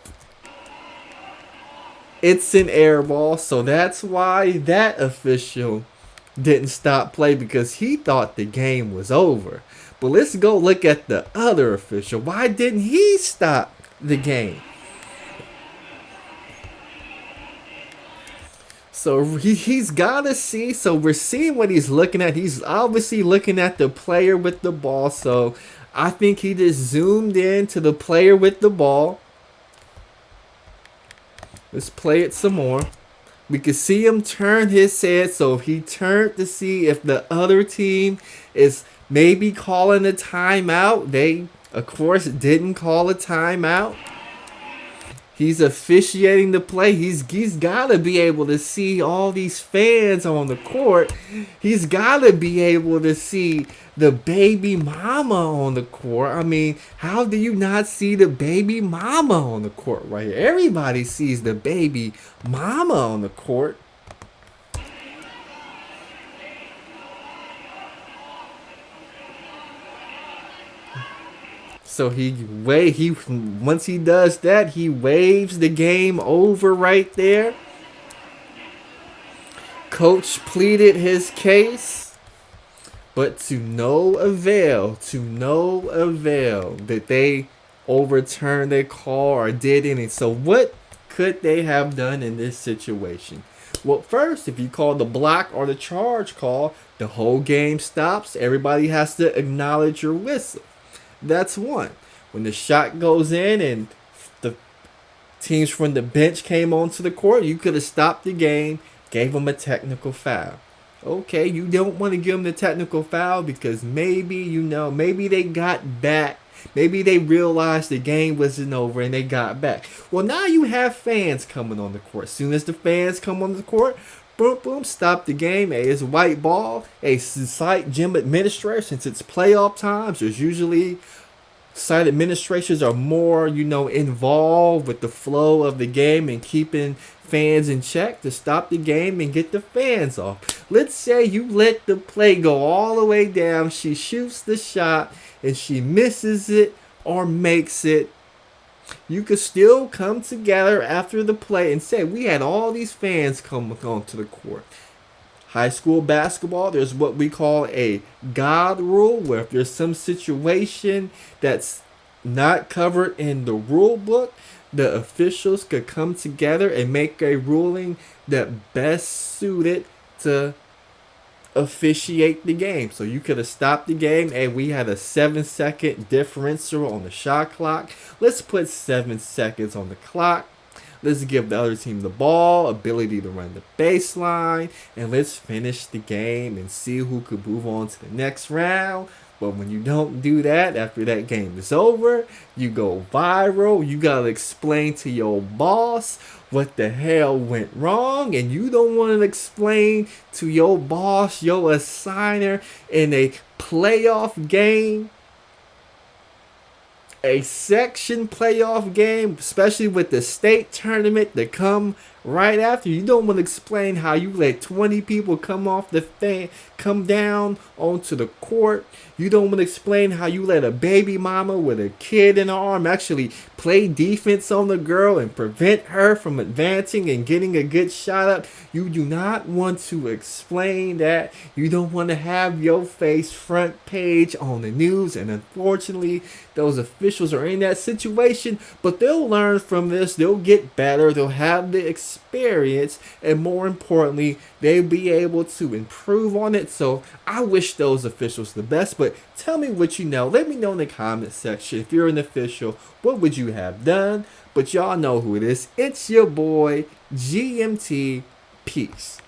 It's an air ball, so that's why that official didn't stop play, because he thought the game was over. But let's go look at the other official. Why didn't he stop the game? So he's got to see. So we're seeing what he's looking at. He's obviously looking at the player with the ball. So I think he just zoomed in to the player with the ball. Let's play it some more. We can see him turn his head. So if he turned to see if the other team is maybe calling a timeout, they, of course, didn't call a timeout. He's officiating the play. He's got to be able to see all these fans on the court. He's got to be able to see the baby mama on the court. I mean, how do you not see the baby mama on the court right here? Everybody sees the baby mama on the court. So once he does that, he waves the game over right there. Coach pleaded his case, but to no avail that they overturned their call or did anything. So what could they have done in this situation? Well, first, if you call the block or the charge call, the whole game stops. Everybody has to acknowledge your whistle. That's one. When the shot goes in and the teams from the bench came onto the court, you could have stopped the game, gave them a technical foul. Okay, you don't want to give them the technical foul because maybe they got back. Maybe they realized the game wasn't over and they got back. Well, now you have fans coming on the court. As soon as the fans come on the court, boom, boom, stop the game. Hey, it's white ball. Hey, site gym administrator, since it's playoff times, there's usually site administrators are more, involved with the flow of the game and keeping fans in check to stop the game and get the fans off. Let's say you let the play go all the way down. She shoots the shot and she misses it or makes it. You could still come together after the play and say, we had all these fans come onto the court. High school basketball, there's what we call a God rule, where if there's some situation that's not covered in the rule book, the officials could come together and make a ruling that best suited to officiate the game. So you could have stopped the game and we had a 7-second differential on the shot clock. Let's put 7 seconds on the clock. Let's give the other team the ball, ability to run the baseline, and let's finish the game and see who could move on to the next round. But when you don't do that, after that game is over, you go viral. You got to explain to your boss what the hell went wrong. And you don't want to explain to your boss, your assigner in a playoff game, a section playoff game, especially with the state tournament to come right after. You don't want to explain how you let 20 people come down onto the court. You don't want to explain how you let a baby mama with a kid in her arm actually play defense on the girl and prevent her from advancing and getting a good shot up. You do not want to explain that. You don't want to have your face front page on the news. And unfortunately, those officials are in that situation, but they'll learn from this. They'll get better. They'll have the experience, and more importantly, they'll be able to improve on it. So I wish those officials the best, but tell me what you know. Let me know in the comment section. If you're an official, what would you have done? But y'all know who it is. It's your boy GMT. Peace.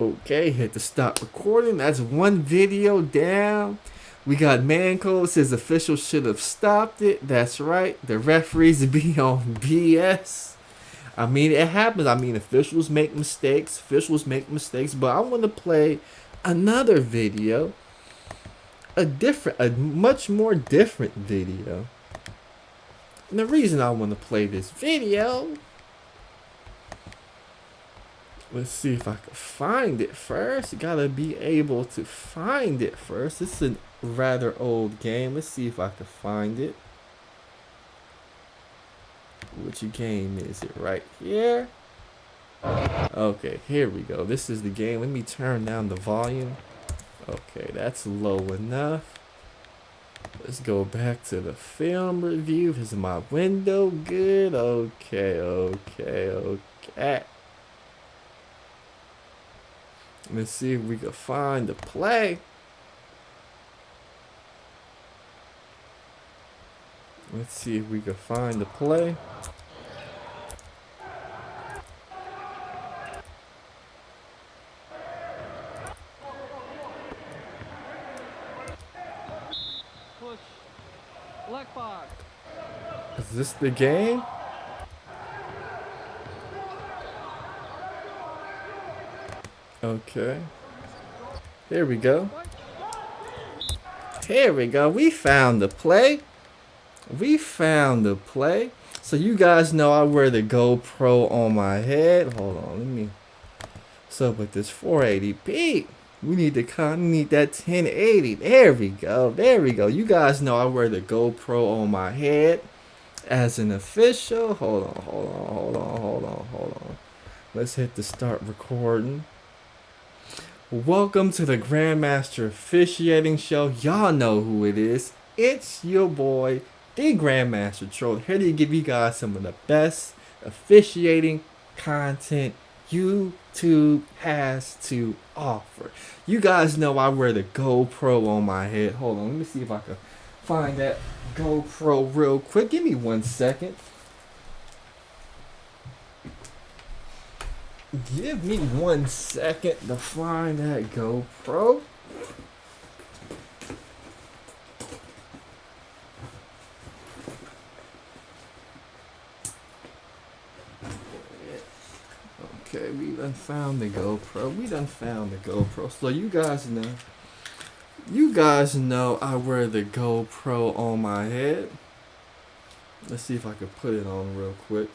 Okay, hit the stop recording. That's one video down. We got Manco says officials should have stopped it. That's right. The referees be on BS. I mean, it happens. I mean, officials make mistakes. But I want to play another video. A much more different video. And the reason I want to play this video, let's see if I can find it first. You gotta be able to find it first. This is a rather old game. Let's see if I can find it. Which game is it? Right here. Okay, here we go. This is the game. Let me turn down the volume. Okay, that's low enough. Let's go back to the film review. Is my window good? Okay. Let's see if we can find the play. Let's see if we can find the play. Push. Black box. Is this the game? Okay. Here we go. Here we go. We found the play. So you guys know I wear the GoPro on my head. Hold on, let me. So with this 480p, we need that 1080. There we go. You guys know I wear the GoPro on my head as an official. Hold on. Let's hit the start recording. Welcome to the Grandmaster Officiating Show. Y'all know who it is. It's your boy, the Grandmaster Troll, here to give you guys some of the best officiating content YouTube has to offer. You guys know I wear the GoPro on my head. Hold on, let me see if I can find that GoPro real quick. Give me 1 second. Give me 1 second to find that GoPro. Okay, we done found the GoPro. So you guys know I wear the GoPro on my head. Let's see if I can put it on real quick.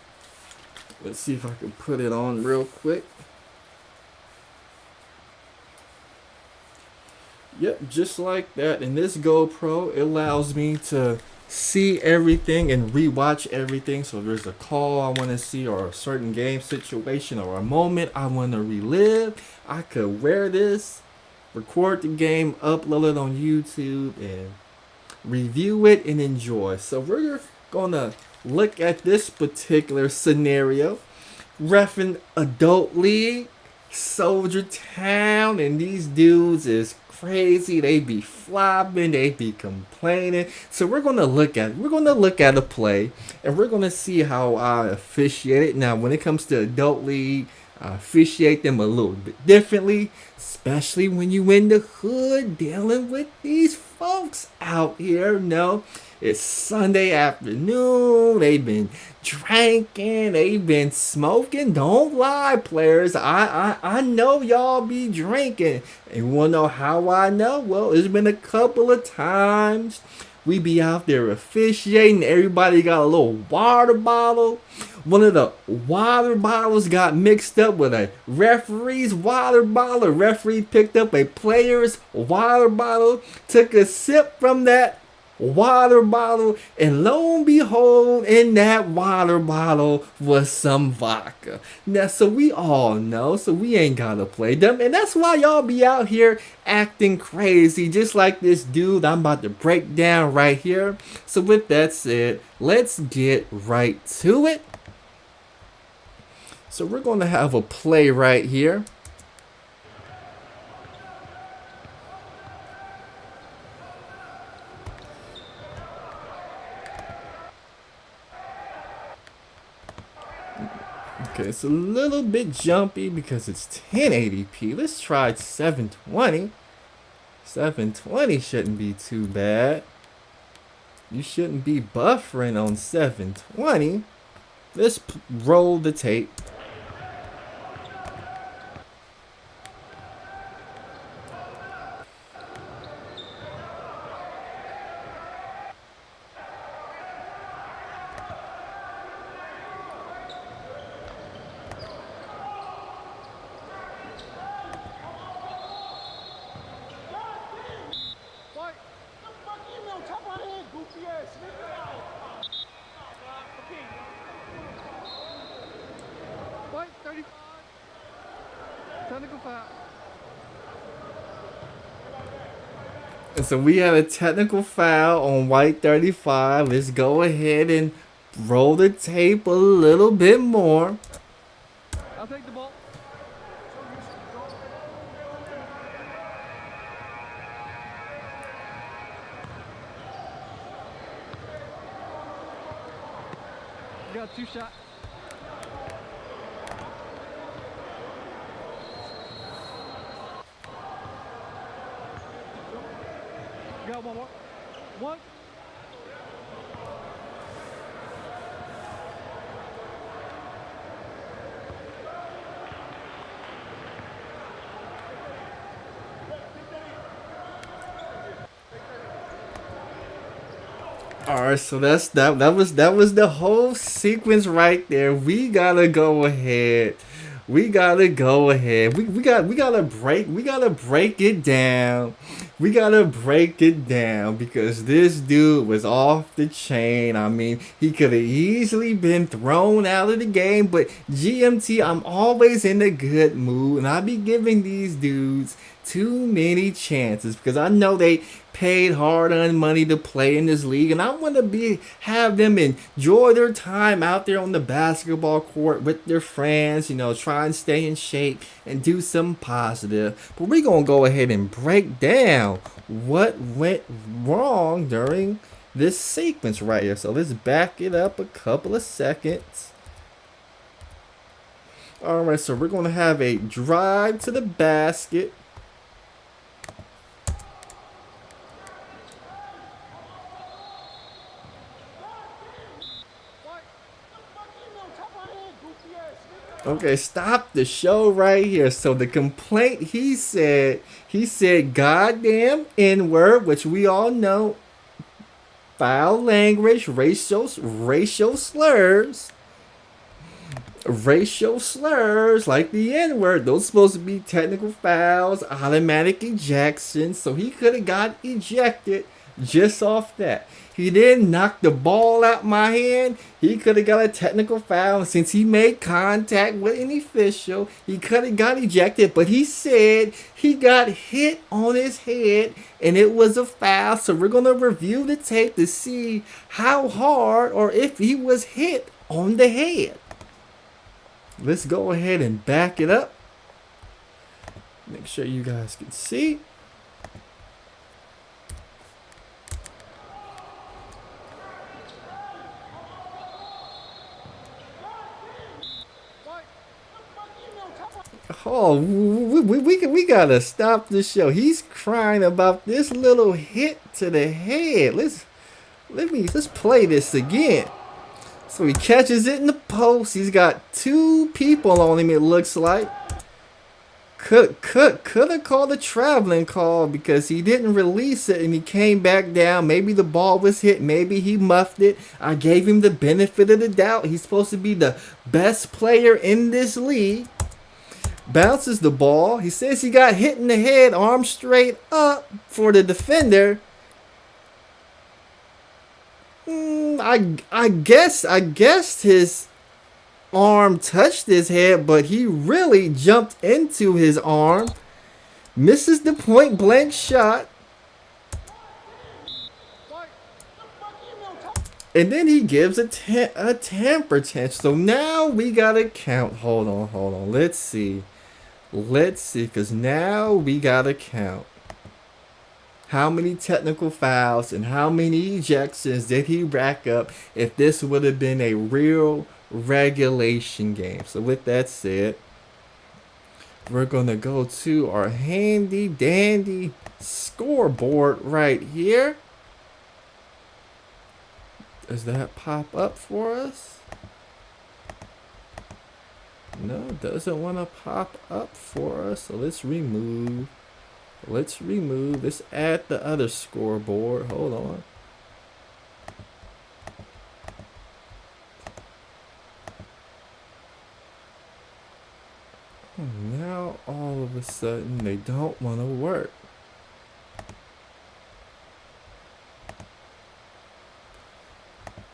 Yep, just like that. And this GoPro, it allows me to see everything and rewatch everything. So if there's a call I want to see, or a certain game situation, or a moment I want to relive, I could wear this, record the game, upload it on YouTube, and review it, and enjoy. So we're gonna look at this particular scenario. Reffing Adult League, Soldier Town, and these dudes is crazy. They be flopping, they be complaining. So we're gonna look at a play, and we're gonna see how I officiate it. Now, when it comes to Adult League, I officiate them a little bit differently, especially when you in the hood dealing with these folks out here. No, it's Sunday afternoon. They've been drinking. They've been smoking. Don't lie, players. I know y'all be drinking. And you wanna know how I know? Well, it's been a couple of times. We be out there officiating. Everybody got a little water bottle. One of the water bottles got mixed up with a referee's water bottle. A referee picked up a player's water bottle, took a sip from that water bottle, and lo and behold, in that water bottle was some vodka. Now, so we all know, so we ain't gotta play them, and that's why y'all be out here acting crazy, just like this dude I'm about to break down right here. So with that said, let's get right to it. So we're gonna have a play right here. Okay, it's a little bit jumpy because it's 1080p. Let's try 720. 720 shouldn't be too bad. You shouldn't be buffering on 720. Let's roll the tape. White 35. Technical foul. And so we have a technical foul on white 35. Let's go ahead and roll the tape a little bit more. I'll take the ball. You got 2 shots. You got 1 more. 1. All right, so that was the whole sequence right there. We gotta go ahead. We gotta go ahead. We gotta break it down. We gotta break it down because this dude was off the chain. I mean, he could have easily been thrown out of the game, but GMT, I'm always in a good mood, and I be giving these dudes too many chances because I know they paid hard-earned money to play in this league, and I want to have them enjoy their time out there on the basketball court with their friends, you know, try and stay in shape and do something positive. But we're gonna go ahead and break down what went wrong during this sequence right here. So let's back it up a couple of seconds. All right, so we're gonna have a drive to the basket. Okay, stop the show right here. So the complaint, he said goddamn N-word, which we all know, foul language, racial slurs like the N-word. Those supposed to be technical fouls, automatic ejections. So he could have got ejected just off that. He didn't knock the ball out my hand. He could have got a technical foul. Since he made contact with an official, he could have got ejected. But he said he got hit on his head and it was a foul. So we're going to review the tape to see how hard or if he was hit on the head. Let's go ahead and back it up. Make sure you guys can see. Oh, we gotta stop the show. He's crying about this little hit to the head. Let's play this again. So he catches it in the post. He's got two people on him, it looks like. Could have called a traveling call because he didn't release it and he came back down. Maybe the ball was hit. Maybe he muffed it. I gave him the benefit of the doubt. He's supposed to be the best player in this league. Bounces the ball. He says he got hit in the head, arm straight up for the defender. I guess his arm touched his head, but he really jumped into his arm. Misses the point blank shot. And then he gives a temper tantrum. So now we gotta count. Hold on. Let's see, because now we gotta count. How many technical fouls and how many ejections did he rack up if this would have been a real regulation game? So with that said, we're going to go to our handy dandy scoreboard right here. Does that pop up for us? No, it doesn't want to pop up for us. So let's remove. Let's add the other scoreboard. Hold on. Now all of a sudden they don't want to work.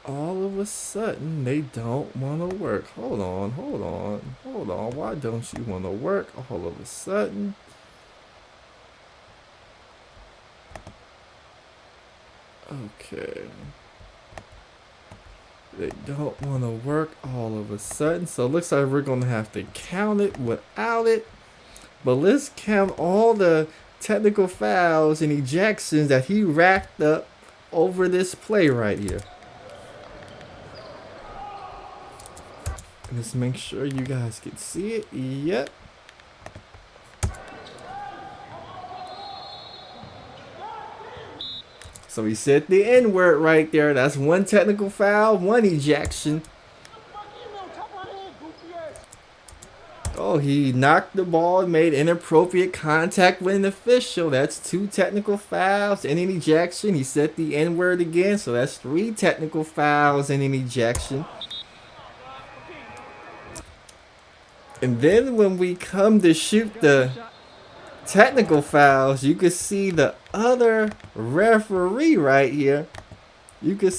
All of a sudden they don't want to work. Hold on. Why don't you want to work all of a sudden? Okay. They don't want to work all of a sudden. So it looks like we're going to have to count it without it. But let's count all the technical fouls and ejections that he racked up over this play right here. Let's make sure you guys can see it. Yep. So he said the N-word right there. That's one technical foul, one ejection. Oh, he knocked the ball, made inappropriate contact with an official. That's two technical fouls and an ejection. He said the N-word again, so that's three technical fouls and an ejection. And then when we come to shoot the technical fouls, you can see the other referee right here. Let's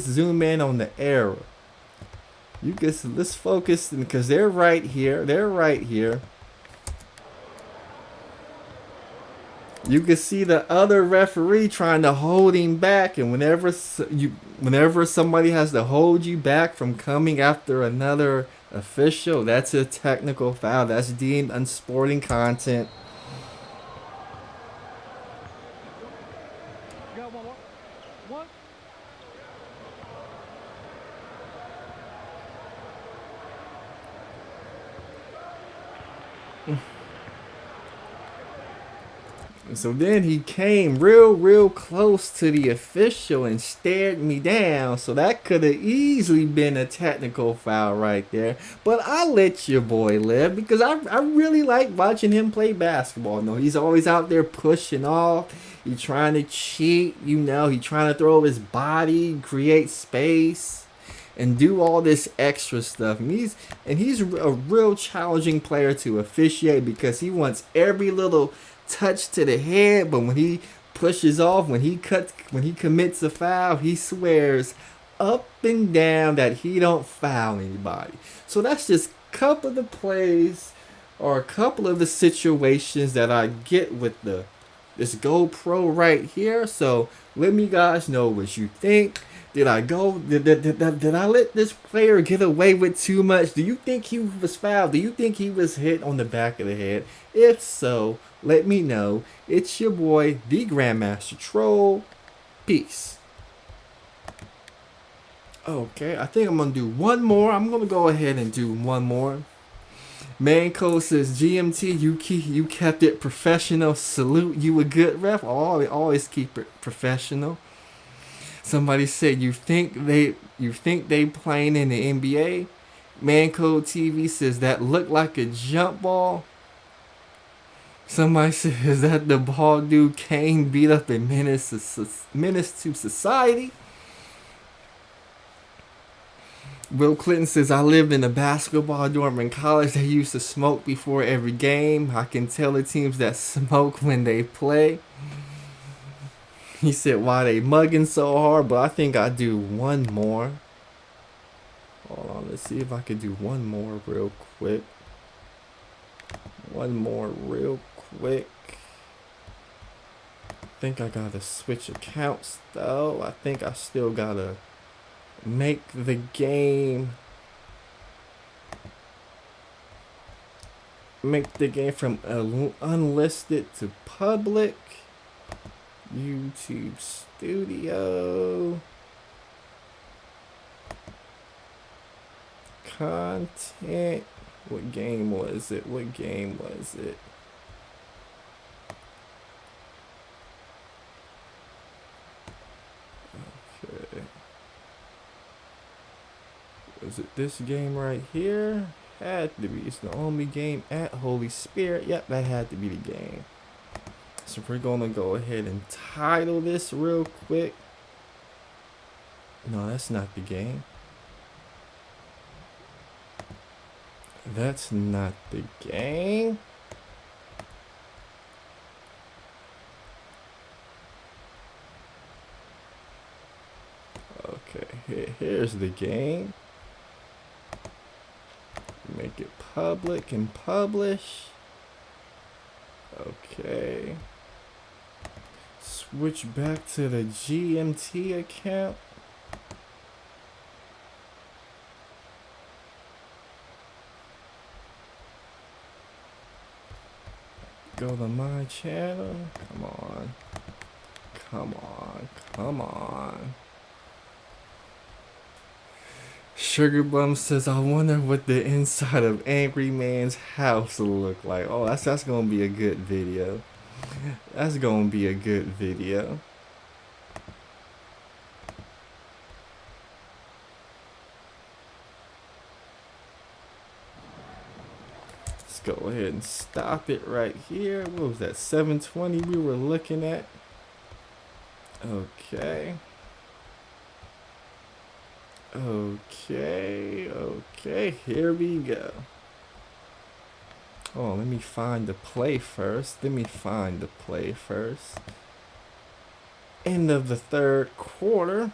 zoom in on the error. Let's focus because they're right here. You can see the other referee trying to hold him back, and whenever somebody has to hold you back from coming after another official, that's a technical foul. That's deemed unsporting content. Got one more. One. So then he came real close to the official and stared me down. So that could have easily been a technical foul right there. But I let your boy live because I really like watching him play basketball. No, he's always out there pushing off. He's trying to cheat, he's trying to throw his body, create space, and do all this extra stuff. And he's a real challenging player to officiate because he wants every little touch to the head, but when he pushes off, when he commits a foul, he swears up and down that he don't foul anybody. So that's just a couple of the plays or a couple of the situations that I get with this GoPro right here. So let me guys know what you think. Did I let this player get away with too much? Do you think he was fouled? Do you think he was hit on the back of the head? If so, let me know. It's your boy, the Grandmaster Troll. Peace. Okay, I think I'm going to do one more. I'm going to go ahead and do one more. Manco says, GMT, you kept it professional. Salute, you a good ref. Always keep it professional. Somebody said, you think they playing in the NBA? Manco TV says, that looked like a jump ball. Somebody says that the ball dude Kane beat up in Menace to Society. Will Clinton says, I lived in a basketball dorm in college. They used to smoke before every game. I can tell the teams that smoke when they play. He said, why they mugging so hard? But I think I'll do one more. Hold on, let's see if I could do one more real quick. One more real quick. I think I gotta switch accounts though. I think I still gotta make the game from unlisted to public. YouTube Studio content. What game was it? Okay. Was it this game right here? Had to be. It's the only game at Holy Spirit. Yep, that had to be the game. So we're gonna go ahead and title this real quick. No, that's not the game. That's not the game. Okay, here's the game. Make it public and publish. Okay. Switch back to the GMT account. Go to my channel. Come on. Sugar Bum says, I wonder what the inside of Angry Man's house will look like. Oh, that's gonna be a good video. That's gonna be a good video. Let's go ahead and stop it right here. What was that, 720 we were looking at? Okay, here we go. Oh, let me find the play first. End of the third quarter.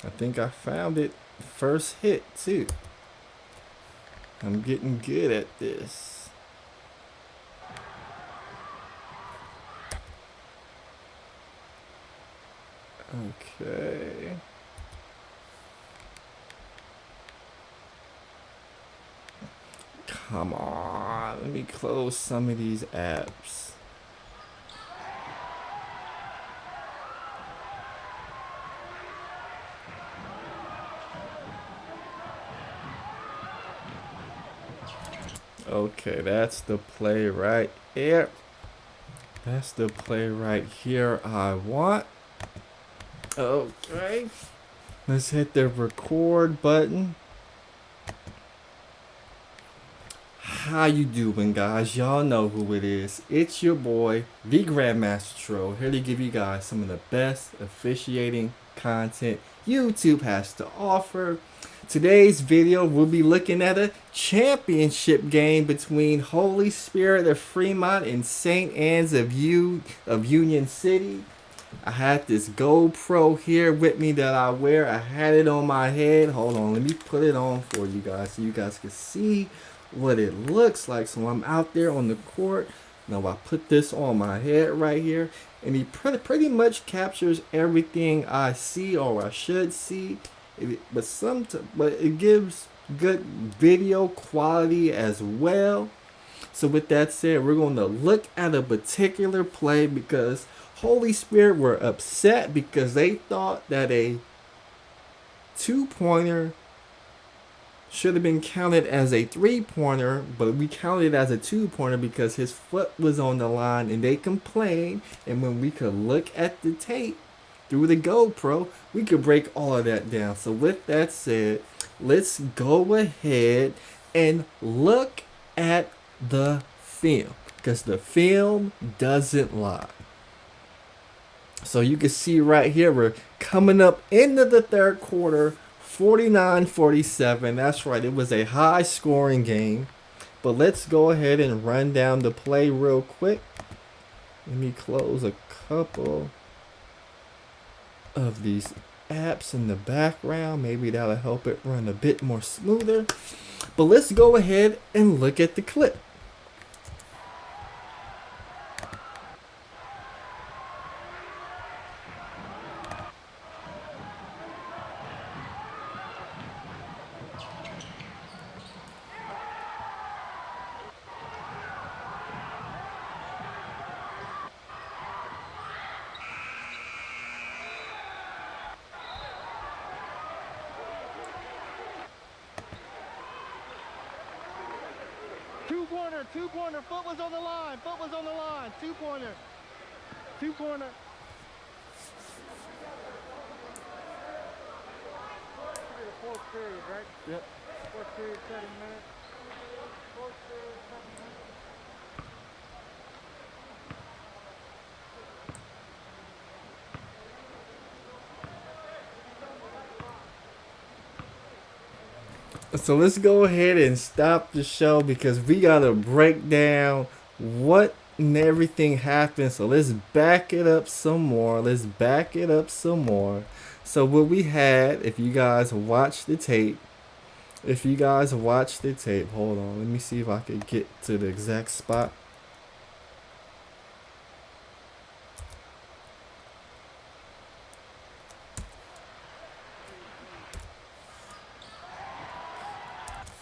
I think I found it. First hit, too. I'm getting good at this. Okay. Come on. Let me close some of these apps. Okay, that's the play right here. That's the play right here I want. Okay. Let's hit the record button. How you doing, guys? Y'all know who it is. It's your boy, the Grandmaster Troll, here to give you guys some of the best officiating content YouTube has to offer. Today's video, we'll be looking at a championship game between Holy Spirit of Fremont and St. Anne's of Union City. I had this GoPro here with me that I wear. I had it on my head. Hold on, let me put it on for you guys so you guys can see what it looks like. So I'm out there on the court. Now I put this on my head right here, and he pretty much captures everything I see or I should see. But it gives good video quality as well. So with that said, we're going to look at a particular play because Holy Spirit were upset because they thought that a 2-pointer should have been counted as a 3-pointer, but we counted it as a 2-pointer because his foot was on the line, and they complained. And when we could look at the tape through the GoPro, we could break all of that down. So with that said, let's go ahead and look at the film because the film doesn't lie. So you can see right here, we're coming up into the third quarter, 49-47. That's right, it was a high scoring game. But let's go ahead and run down the play real quick. Let me close a couple of these apps in the background. Maybe that'll help it run a bit more smoother. But let's go ahead and look at the clip. Two-pointer, foot was on the line, 2-pointer. Fourth period, right? Yep. Fourth period, 7 minutes. Fourth period, 7 minutes. So let's go ahead and stop the show because we gotta break down what and everything happened. So let's back it up some more. So what we had, if you guys watch the tape, hold on, let me see if I can get to the exact spot.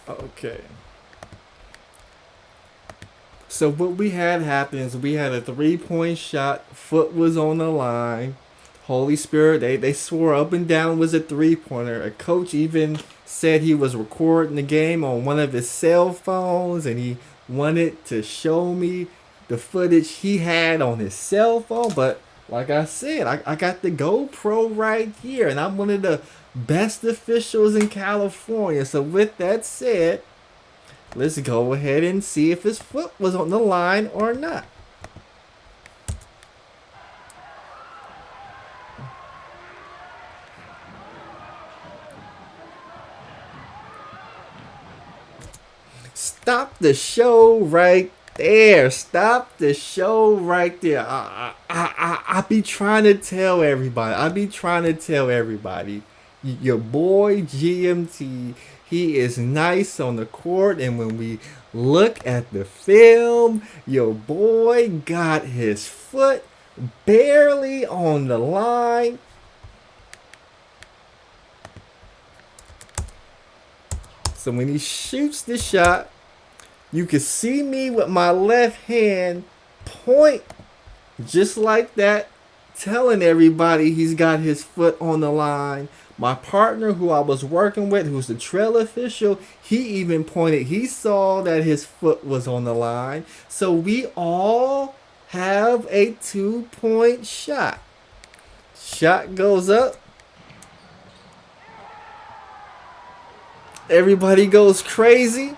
Okay. So what we had happen is we had a 3-point shot. Foot was on the line. Holy Spirit, they swore up and down it was a 3-pointer. A coach even said he was recording the game on one of his cell phones, and he wanted to show me the footage he had on his cell phone. But like I said, I got the GoPro right here, and I'm one of the best officials in California. So with that said, let's go ahead and see if his foot was on the line or not. Stop the show right there. I be trying to tell everybody. Your boy GMT, he is nice on the court, and when we look at the film, your boy got his foot barely on the line. So when he shoots the shot, you can see me with my left hand point just like that, telling everybody he's got his foot on the line. My partner who I was working with, who's the trail official, he even pointed. He saw that his foot was on the line. So we all have a 2-point shot. Shot goes up. Everybody goes crazy.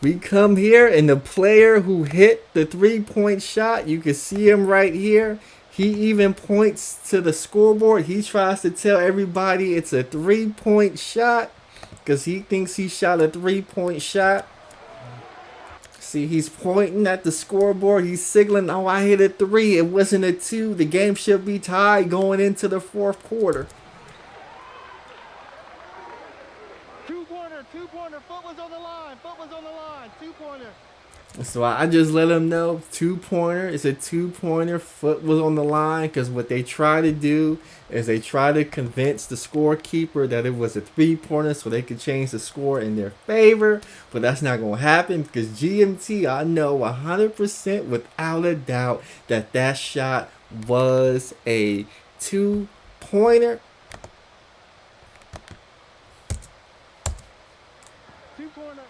We come here, and the player who hit the 3-point shot, you can see him right here. He even points to the scoreboard. He tries to tell everybody it's a 3-point shot because he thinks he shot a 3-point shot. See, he's pointing at the scoreboard. He's signaling, oh, I hit a 3. It wasn't a 2. The game should be tied going into the fourth quarter. Two-pointer. Foot was on the line. 2-pointer. So I just let him know 2-pointer. It's a 2-pointer. Foot was on the line because what they try to do is they try to convince the scorekeeper that it was a 3-pointer so they could change the score in their favor. But that's not going to happen because GMT, I know 100% without a doubt that that shot was a 2-pointer. 2-pointer.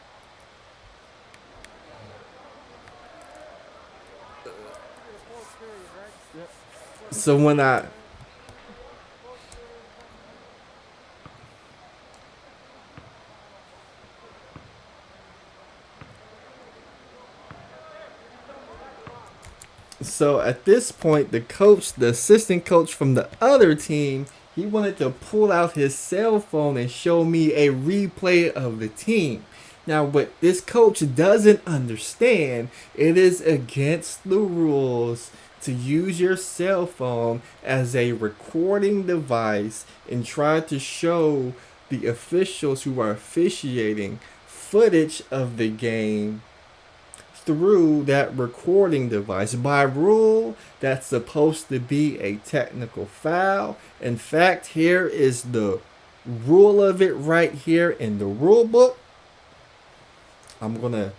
So when So at this point, the assistant coach from the other team, he wanted to pull out his cell phone and show me a replay of the team. Now, what this coach doesn't understand, it is against the rules to use your cell phone as a recording device and try to show the officials who are officiating footage of the game through that recording device. By rule, that's supposed to be a technical foul. In fact, here is the rule of it right here in the rule book. I'm going to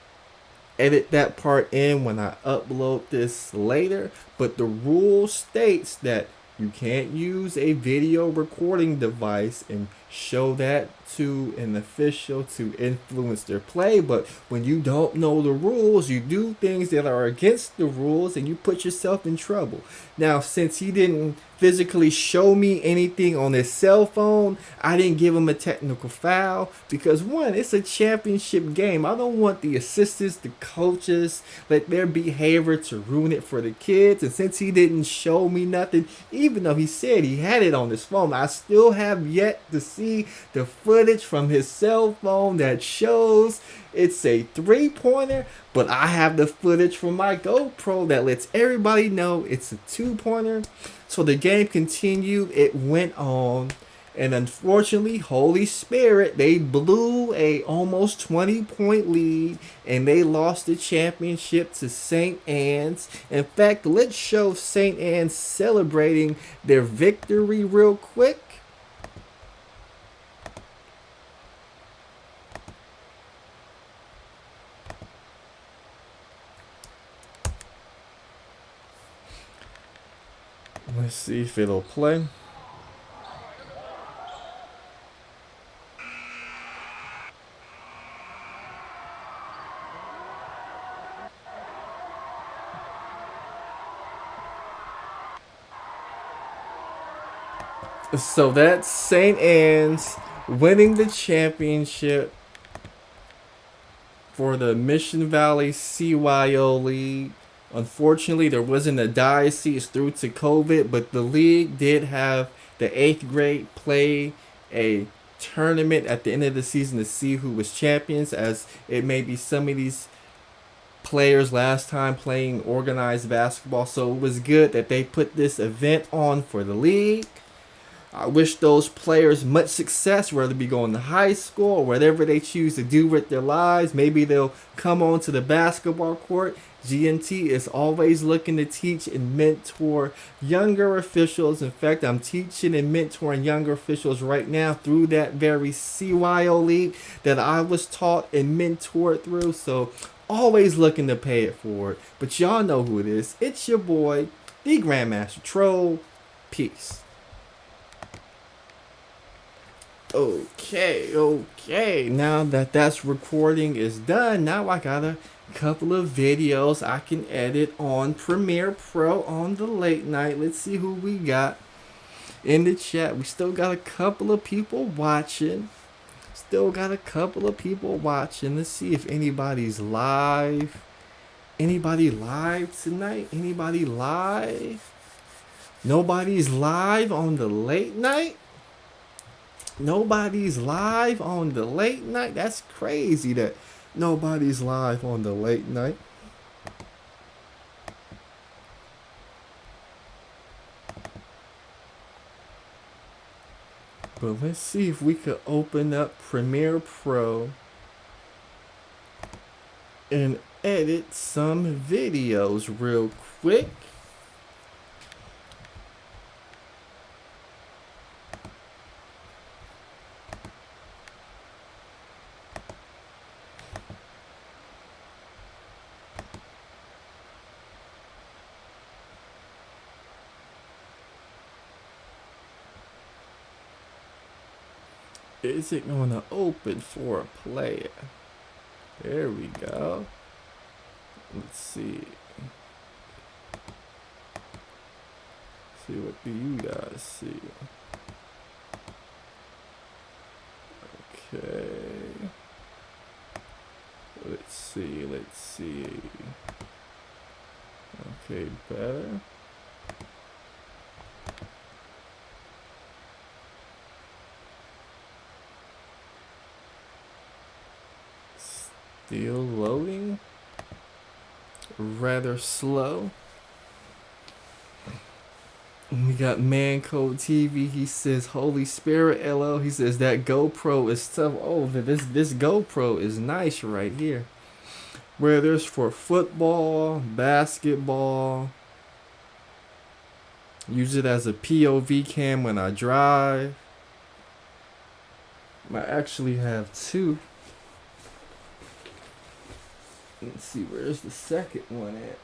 edit that part in when I upload this later, but the rule states that you can't use a video recording device and show that to an official to influence their play. But when you don't know the rules, you do things that are against the rules and you put yourself in trouble. Now, since he didn't physically show me anything on his cell phone, I didn't give him a technical foul because, one, it's a championship game. I don't want the assistants, the coaches, let their behavior to ruin it for the kids. And since he didn't show me nothing, even though he said he had it on his phone, I still have yet to see the footage from his cell phone that shows it's a 3-pointer, but I have the footage from my GoPro that lets everybody know it's a 2-pointer. So the game continued, it went on, and unfortunately, Holy Spirit, they blew a almost 20-point lead, and they lost the championship to St. Anne's. In fact, let's show St. Anne's celebrating their victory real quick. Let's see if it'll play. So that's St. Anne's winning the championship for the Mission Valley CYO League. Unfortunately, there wasn't a diocese due to COVID, but the league did have the 8th grade play a tournament at the end of the season to see who was champions, as it may be some of these players last time playing organized basketball. So it was good that they put this event on for the league. I wish those players much success, whether it be going to high school or whatever they choose to do with their lives. Maybe they'll come onto the basketball court. GMT is always looking to teach and mentor younger officials. In fact, I'm teaching and mentoring younger officials right now through that very CYO league that I was taught and mentored through. So always looking to pay it forward. But y'all know who it is. It's your boy, the Grandmaster Troll. Peace. Okay. Now that that's recording is done, now I got a couple of videos I can edit on Premiere Pro on the late night. Let's see who we got in the chat. We still got a couple of people watching. Let's see if anybody's live. Anybody live tonight? Anybody live? Nobody's live on the late night? Nobody's live on the late night? That's crazy that nobody's live on the late night. But let's see if we could open up Premiere Pro and edit some videos real quick. Is it going to open for a player? There we go. Let's see. See, what do you guys see? Okay. Let's see, let's see. Okay, better. Still loading. Rather slow. We got Man Code TV. He says, Holy Spirit, LO. He says that GoPro is tough. Oh, this GoPro is nice right here. Where there's for football, basketball. Use it as a POV cam when I drive. I actually have two. Let's see, where's the second one at?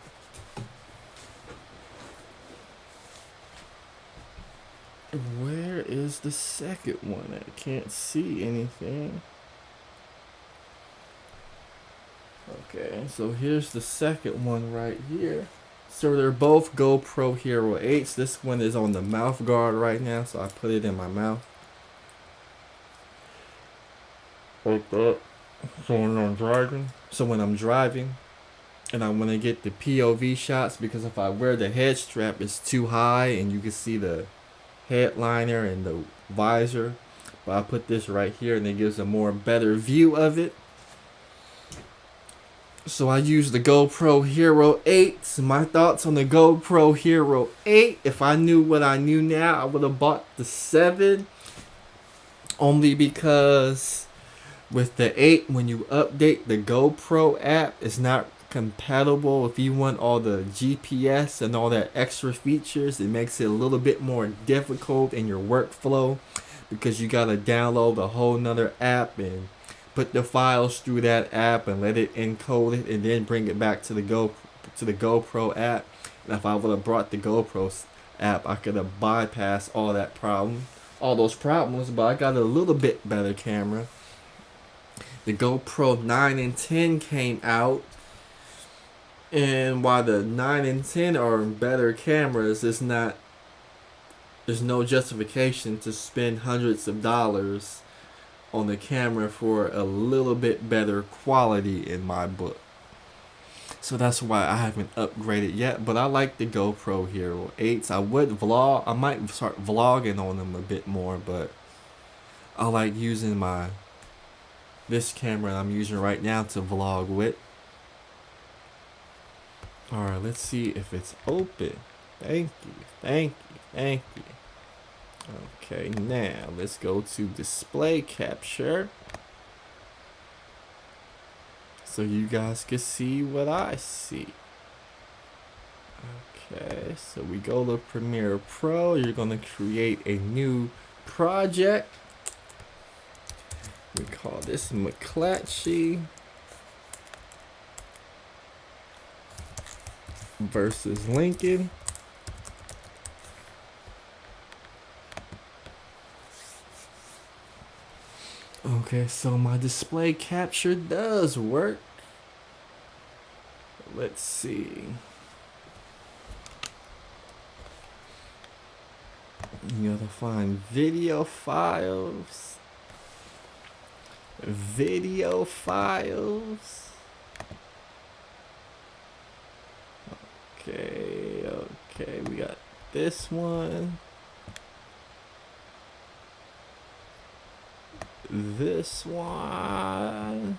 Where is the second one at? Can't see anything. Okay, so here's the second one right here. So they're both GoPro Hero 8s. This one is on the mouth guard right now, so I put it in my mouth. Like that. So when I'm driving and I want to get the POV shots, because if I wear the head strap, it's too high and you can see the headliner and the visor. But I put this right here and it gives a more better view of it. So I use the GoPro Hero 8. My thoughts on the GoPro Hero 8. If I knew what I knew now, I would have bought the 7. Only because with the 8, when you update the GoPro app, it's not compatible. If you want all the GPS and all that extra features, it makes it a little bit more difficult in your workflow, because you got to download a whole nother app and put the files through that app and let it encode it and then bring it back to the GoPro app. And if I would have brought the GoPro app, I could have bypassed all those problems, but I got a little bit better camera. The GoPro 9 and 10 came out, and while the 9 and 10 are better cameras, there's no justification to spend hundreds of dollars on the camera for a little bit better quality in my book. So that's why I haven't upgraded yet, but I like the GoPro Hero 8s. I might start vlogging on them a bit more, but I like using this camera I'm using right now to vlog with. Alright, let's see if it's open. Thank you. Okay, now let's go to display capture, so you guys can see what I see. Okay, so we go to Premiere Pro. You're gonna create a new project. We call this Mcclatchy versus Lincoln. Okay, so my display capture does work. Let's see. You gotta find video files. Video files. Okay, we got this one. This one.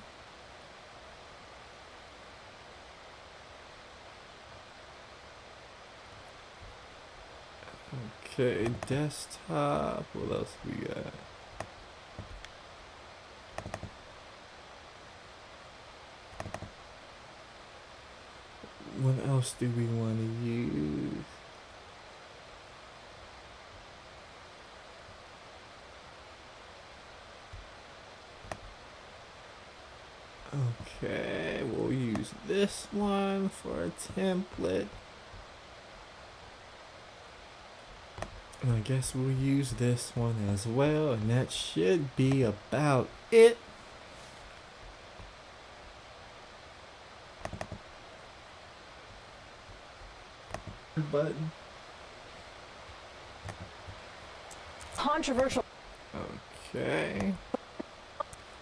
Okay, desktop. What else we got? What else do we want to use? Okay, we'll use this one for a template. And I guess we'll use this one as well, and that should be about it. Button. Controversial. Okay.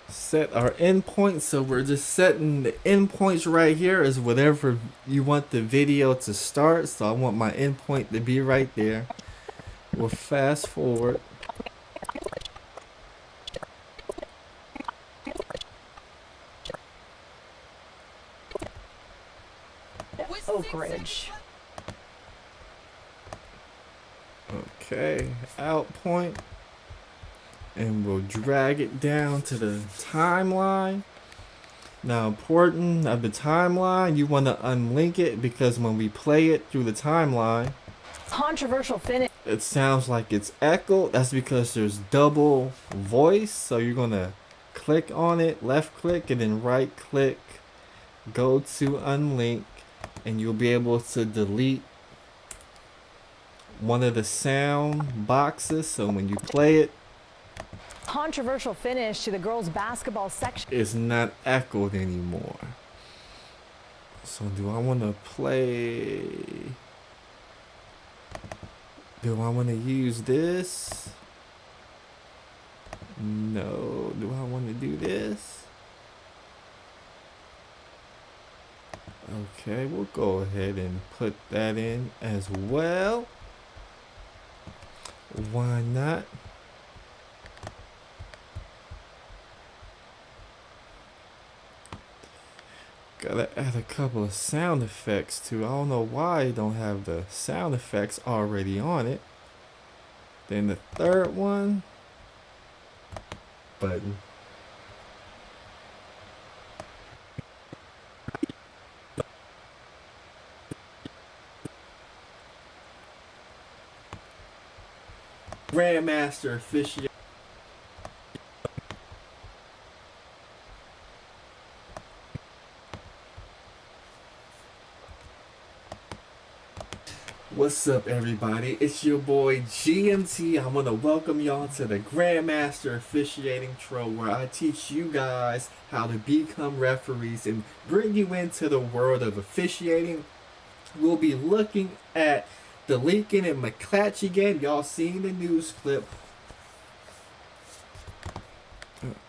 Set our endpoint, so we're just setting the endpoints right here as whatever you want the video to start. So I want my endpoint to be right there. We'll fast forward. Oak Ridge. Okay, out point. And we'll drag it down to the timeline. Now, important of the timeline, you want to unlink it because when we play it through the timeline, Controversial finish. it sounds like it's echoed. That's because there's double voice. So you're going to click on it, left click, and then right click, go to unlink, and you'll be able to delete one of the sound boxes. So when you play it, Controversial finish to the girls basketball section. it's not echoed anymore. So do I want to play? Do I want to use this? No. Do I want to do this? Okay, we'll go ahead and put that in as well. Why not? Gotta add a couple of sound effects too. I don't know why I don't have the sound effects already on it. Then the third one. Button. Grandmaster Officiating. What's up, everybody? It's your boy GMT. I want to welcome y'all to the Grandmaster Officiating Troll, where I teach you guys how to become referees and bring you into the world of officiating. We'll be looking at the Lincoln and Mcclatchy game. Y'all seen the news clip.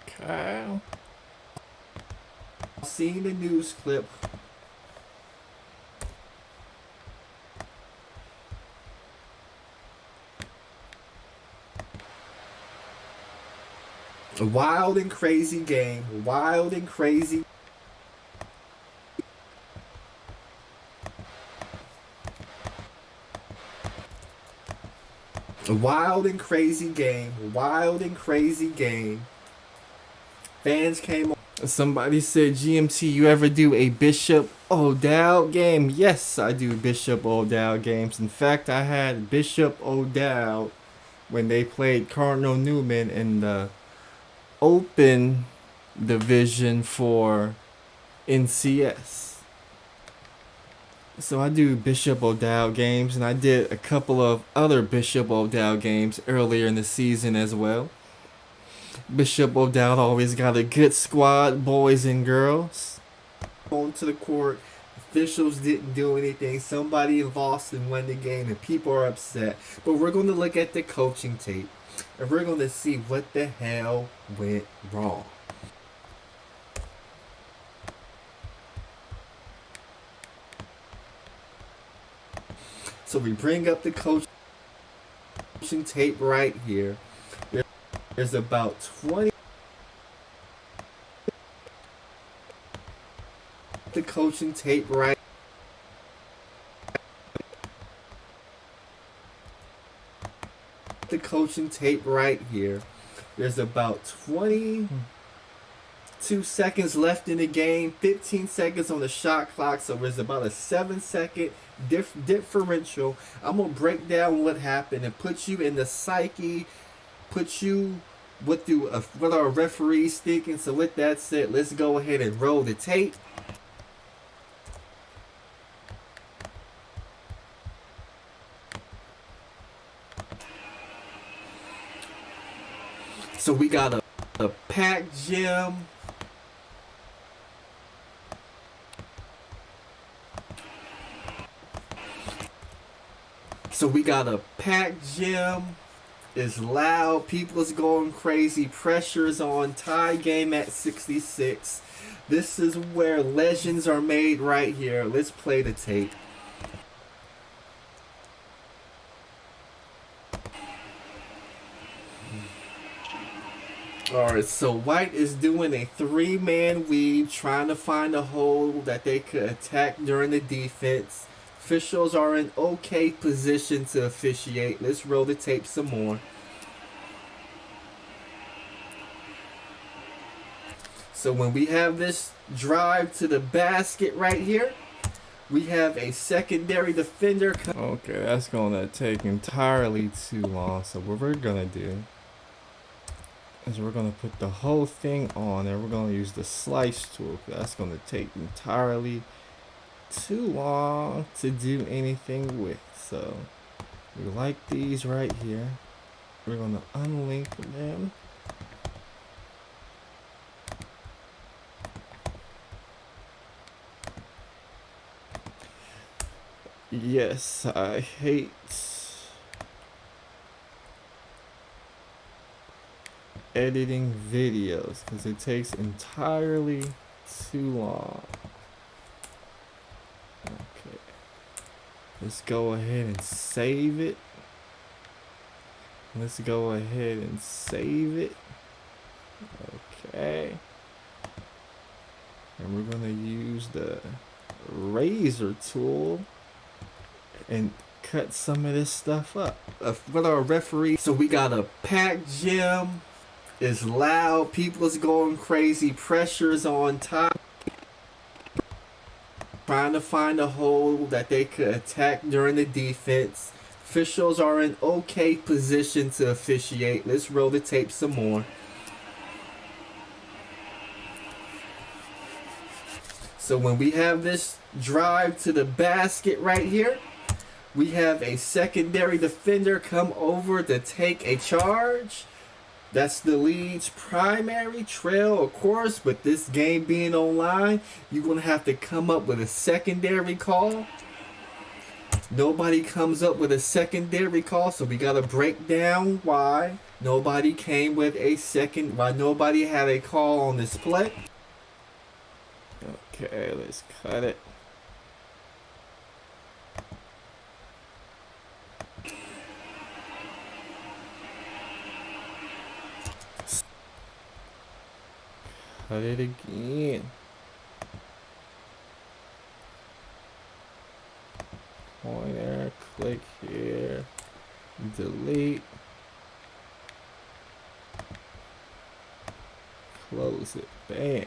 Okay. Seen the news clip. A wild and crazy game. Wild and crazy. A wild and crazy game. Wild and crazy game. Fans came on. Somebody said, GMT, you ever do a Bishop O'Dowd game? Yes, I do Bishop O'Dowd games. In fact, I had Bishop O'Dowd when they played Cardinal Newman in the Open division for NCS. So I do Bishop O'Dowd games, and I did a couple of other Bishop O'Dowd games earlier in the season as well. Bishop O'Dowd always got a good squad, boys and girls. On to the court, officials didn't do anything. Somebody lost and won the game, and people are upset. But we're going to look at the coaching tape, and we're going to see what the hell went wrong. So we bring up the coach. coaching tape right here. There's about 20. The coaching tape right. The coaching tape right here. There's about 22 seconds left in the game, 15 seconds on the shot clock, so there's about a 7-second differential. I'm gonna break down what happened and put you in the psyche, put you what our referees thinking. So with that said, let's go ahead and roll the tape. So we got a packed gym. So we got a packed gym. It's loud. People is going crazy. Pressure's on. Tie game at 66. This is where legends are made right here. Let's play the tape. Alright, so White is doing a 3-man weave, trying to find a hole that they could attack during the defense. Officials are in okay position to officiate. Let's roll the tape some more. So when we have this drive to the basket right here, we have a secondary defender. Okay, that's going to take entirely too long. So what we're going to do is we're going to put the whole thing on and we're going to use the slice tool. That's going to take entirely too long to do anything with. So we like these right here. We're going to unlink them. Yes, I hate editing videos because it takes entirely too long. Okay, let's go ahead and save it. Let's go ahead and save it. Okay, and we're gonna use the razor tool and cut some of this stuff up. With our referee, so we got a packed gym. It's loud. People is going crazy. Pressure's on top. Trying to find a hole that they could attack during the defense. Officials are in okay position to officiate. Let's roll the tape some more. So when we have this drive to the basket right here, we have a secondary defender come over to take a charge. That's the league's primary trail, of course. With this game being online, you're going to have to come up with a secondary call. Nobody comes up with a secondary call, so we got to break down why nobody came with a second, why nobody had a call on this play. Okay, let's cut it. Cut it again. Pointer, click here, delete, close it, bam.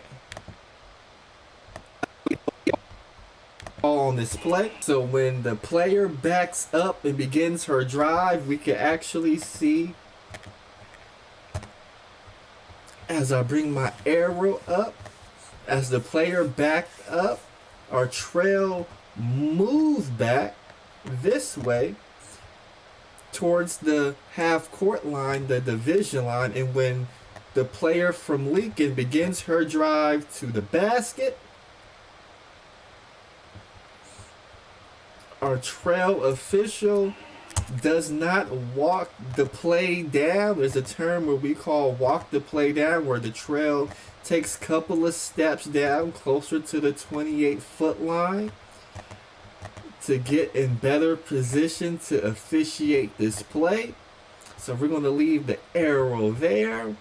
On this play, so when the player backs up and begins her drive, we can actually see, as I bring my arrow up, as the player backed up, our trail moved back this way towards the half court line, the division line, and when the player from Lincoln begins her drive to the basket, our trail official does not walk the play down. There's a term where we call walk the play down, where the trail takes a couple of steps down closer to the 28-foot line to get in better position to officiate this play. So we're going to leave the arrow there.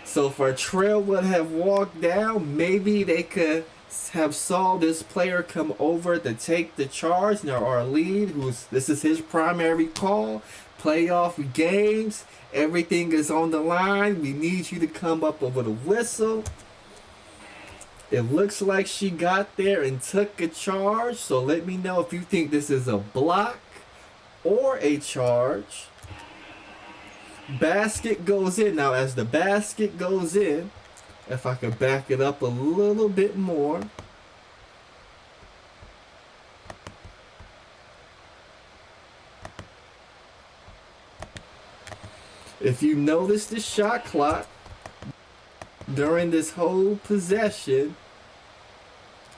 So if our trail would have walked down, maybe they could have saw this player come over to take the charge. Now our lead, this is his primary call, playoff games, everything is on the line. We need you to come up with a whistle. It looks like she got there and took a charge. So let me know if you think this is a block or a charge. Basket goes in. Now as the basket goes in, if I could back it up a little bit more. If you notice the shot clock during this whole possession,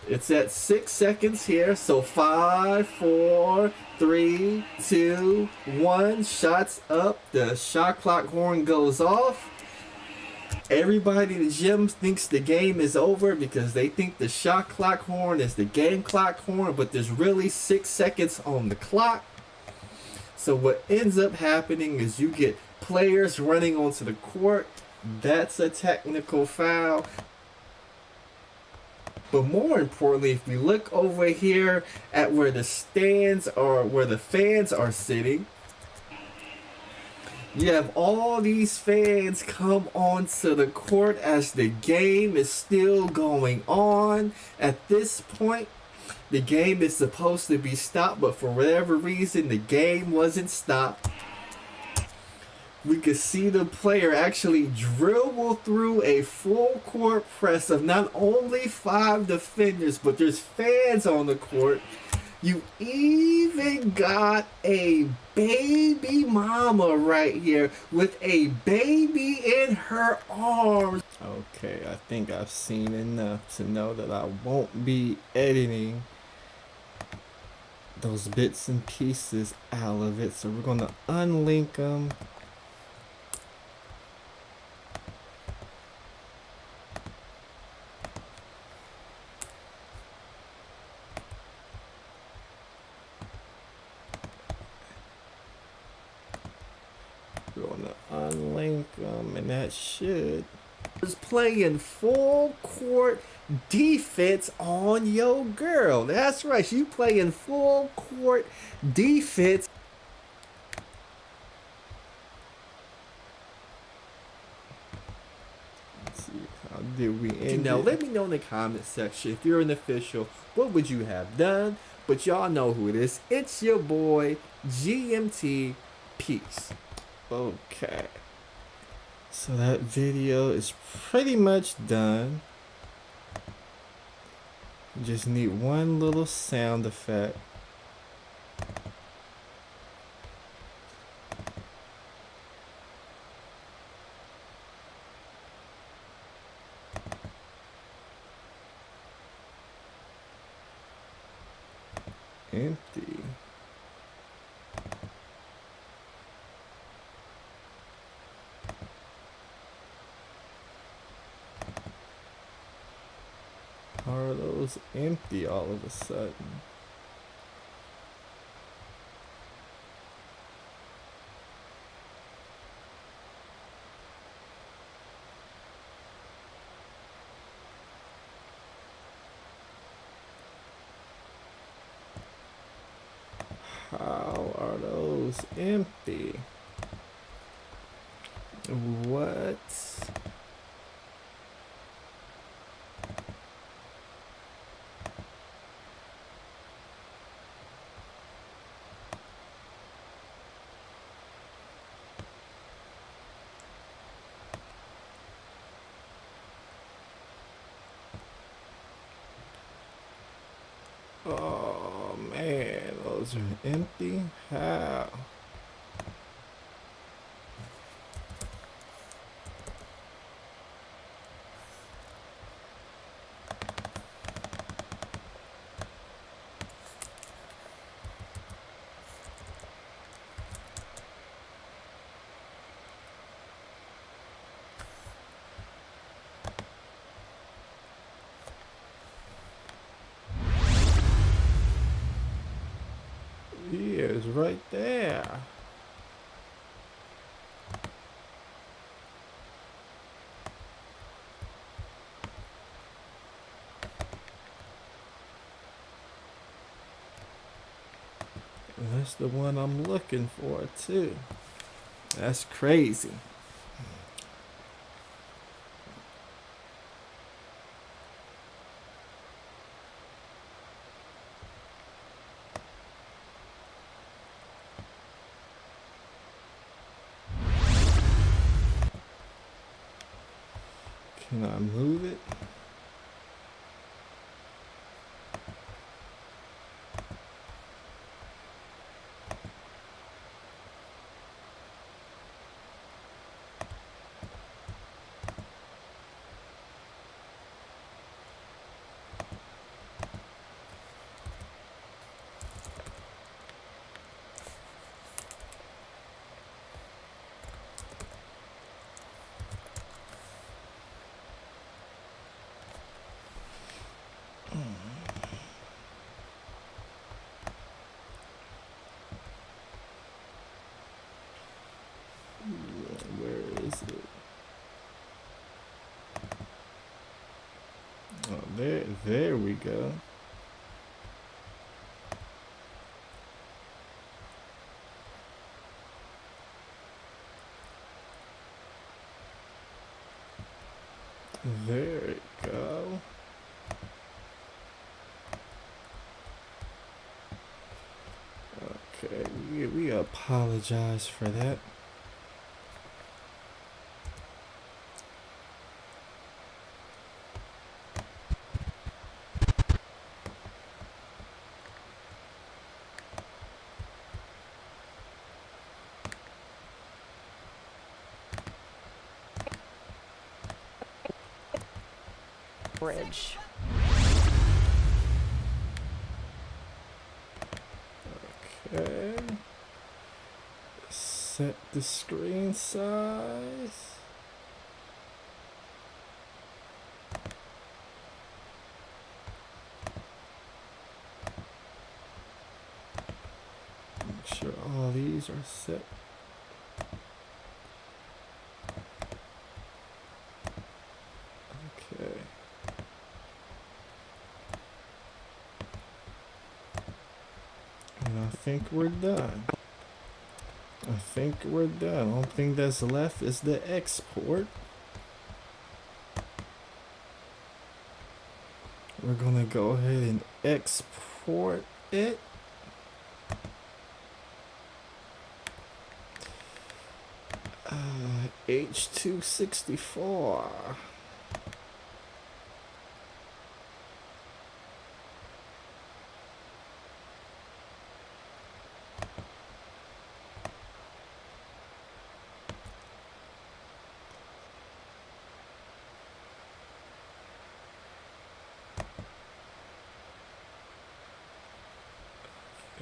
it's at 6 seconds here. So 5, 4, 3, 2, 1. Shots up. The shot clock horn goes off. Everybody in the gym thinks the game is over because they think the shot clock horn is the game clock horn, but there's really 6 seconds on the clock. So what ends up happening is you get players running onto the court. That's a technical foul. But more importantly, if we look over here at where the stands are, where the fans are sitting, you have all these fans come onto the court as the game is still going on. At this point, the game is supposed to be stopped, but for whatever reason, the game wasn't stopped. We could see the player actually dribble through a full court press of not only 5 defenders, but there's fans on the court. You even got a baby mama right here with a baby in her arms. Okay, I think I've seen enough to know that I won't be editing those bits and pieces out of it. So we're going to unlink them. Going to unlink them, and that should is playing full court defense on your girl. That's right, she playing full court defense. Let's see, how did we end? Now let me know in the comment section if you're an official, what would you have done? But y'all know who it is. It's your boy GMT. Peace. Okay, so that video is pretty much done. Just need one little sound effect. Empty. Are those empty all of a sudden? How are those empty? What? Oh man, those are empty? How? He is is right there. That's the one I'm looking for too. That's crazy. Can I move it? Where is it? Oh, there we go. There it go. Okay, we apologize for that. Bridge. Okay. Set the screen size. Make sure all these are set. Okay. And I think we're done. I think we're done. Only thing that's left is the export. We're gonna go ahead and export it. H264.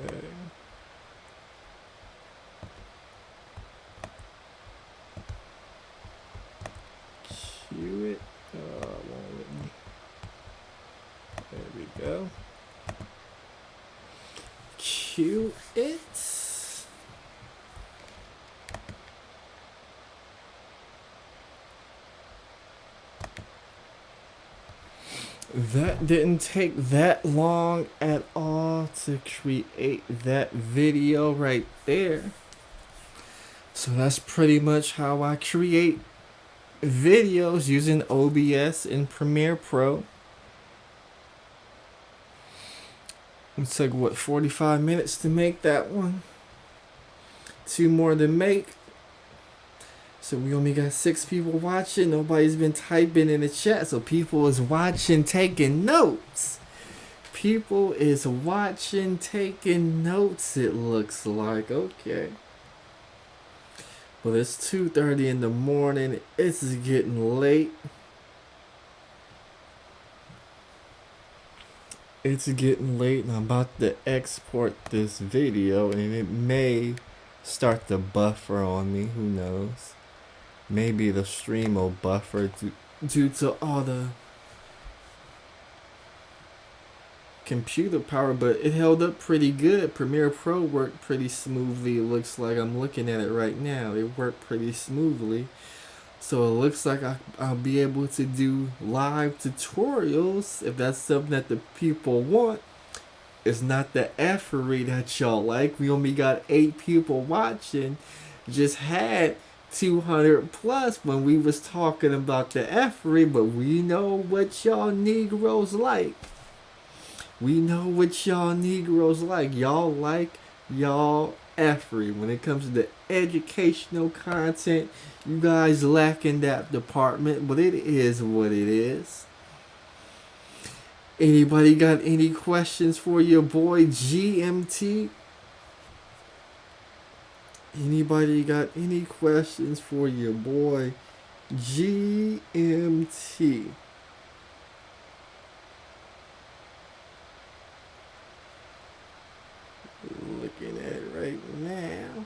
Okay. Cue it. Won't let me. There we go. Cue it. That didn't take that long at all to create that video right there. So that's pretty much how I create videos using OBS and Premiere Pro. It took what, 45 minutes to make that one. 2 more to make. So we only got 6 people watching. Nobody's been typing in the chat. So people is watching, taking notes. People is watching, taking notes, it looks like. Okay. Well, it's 2:30 in the morning. It's getting late. It's getting late and I'm about to export this video and it may start to buffer on me. Who knows? Maybe the stream will buffer due to all the computer power, but it held up pretty good. Premiere Pro worked pretty smoothly. It looks like I'm looking at it right now. It worked pretty smoothly. So it looks like I'll be able to do live tutorials if that's something that the people want. It's not the effery that y'all like. We only got 8 people watching. Just had 200 plus when we was talking about the effery, but we know what y'all Negroes like. We know what y'all Negroes like. Y'all like y'all effery. When it comes to the educational content, you guys lack in that department, but it is what it is. Anybody got any questions for your boy GMT? Anybody got any questions for your boy GMT? Looking at it right now.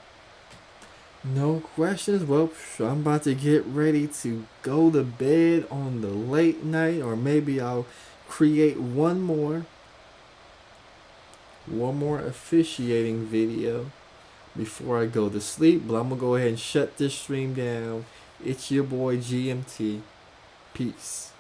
No questions? Well, I'm about to get ready to go to bed on the late night, or maybe I'll create one more officiating video before I go to sleep. But I'm gonna go ahead and shut this stream down. It's your boy GMT. Peace.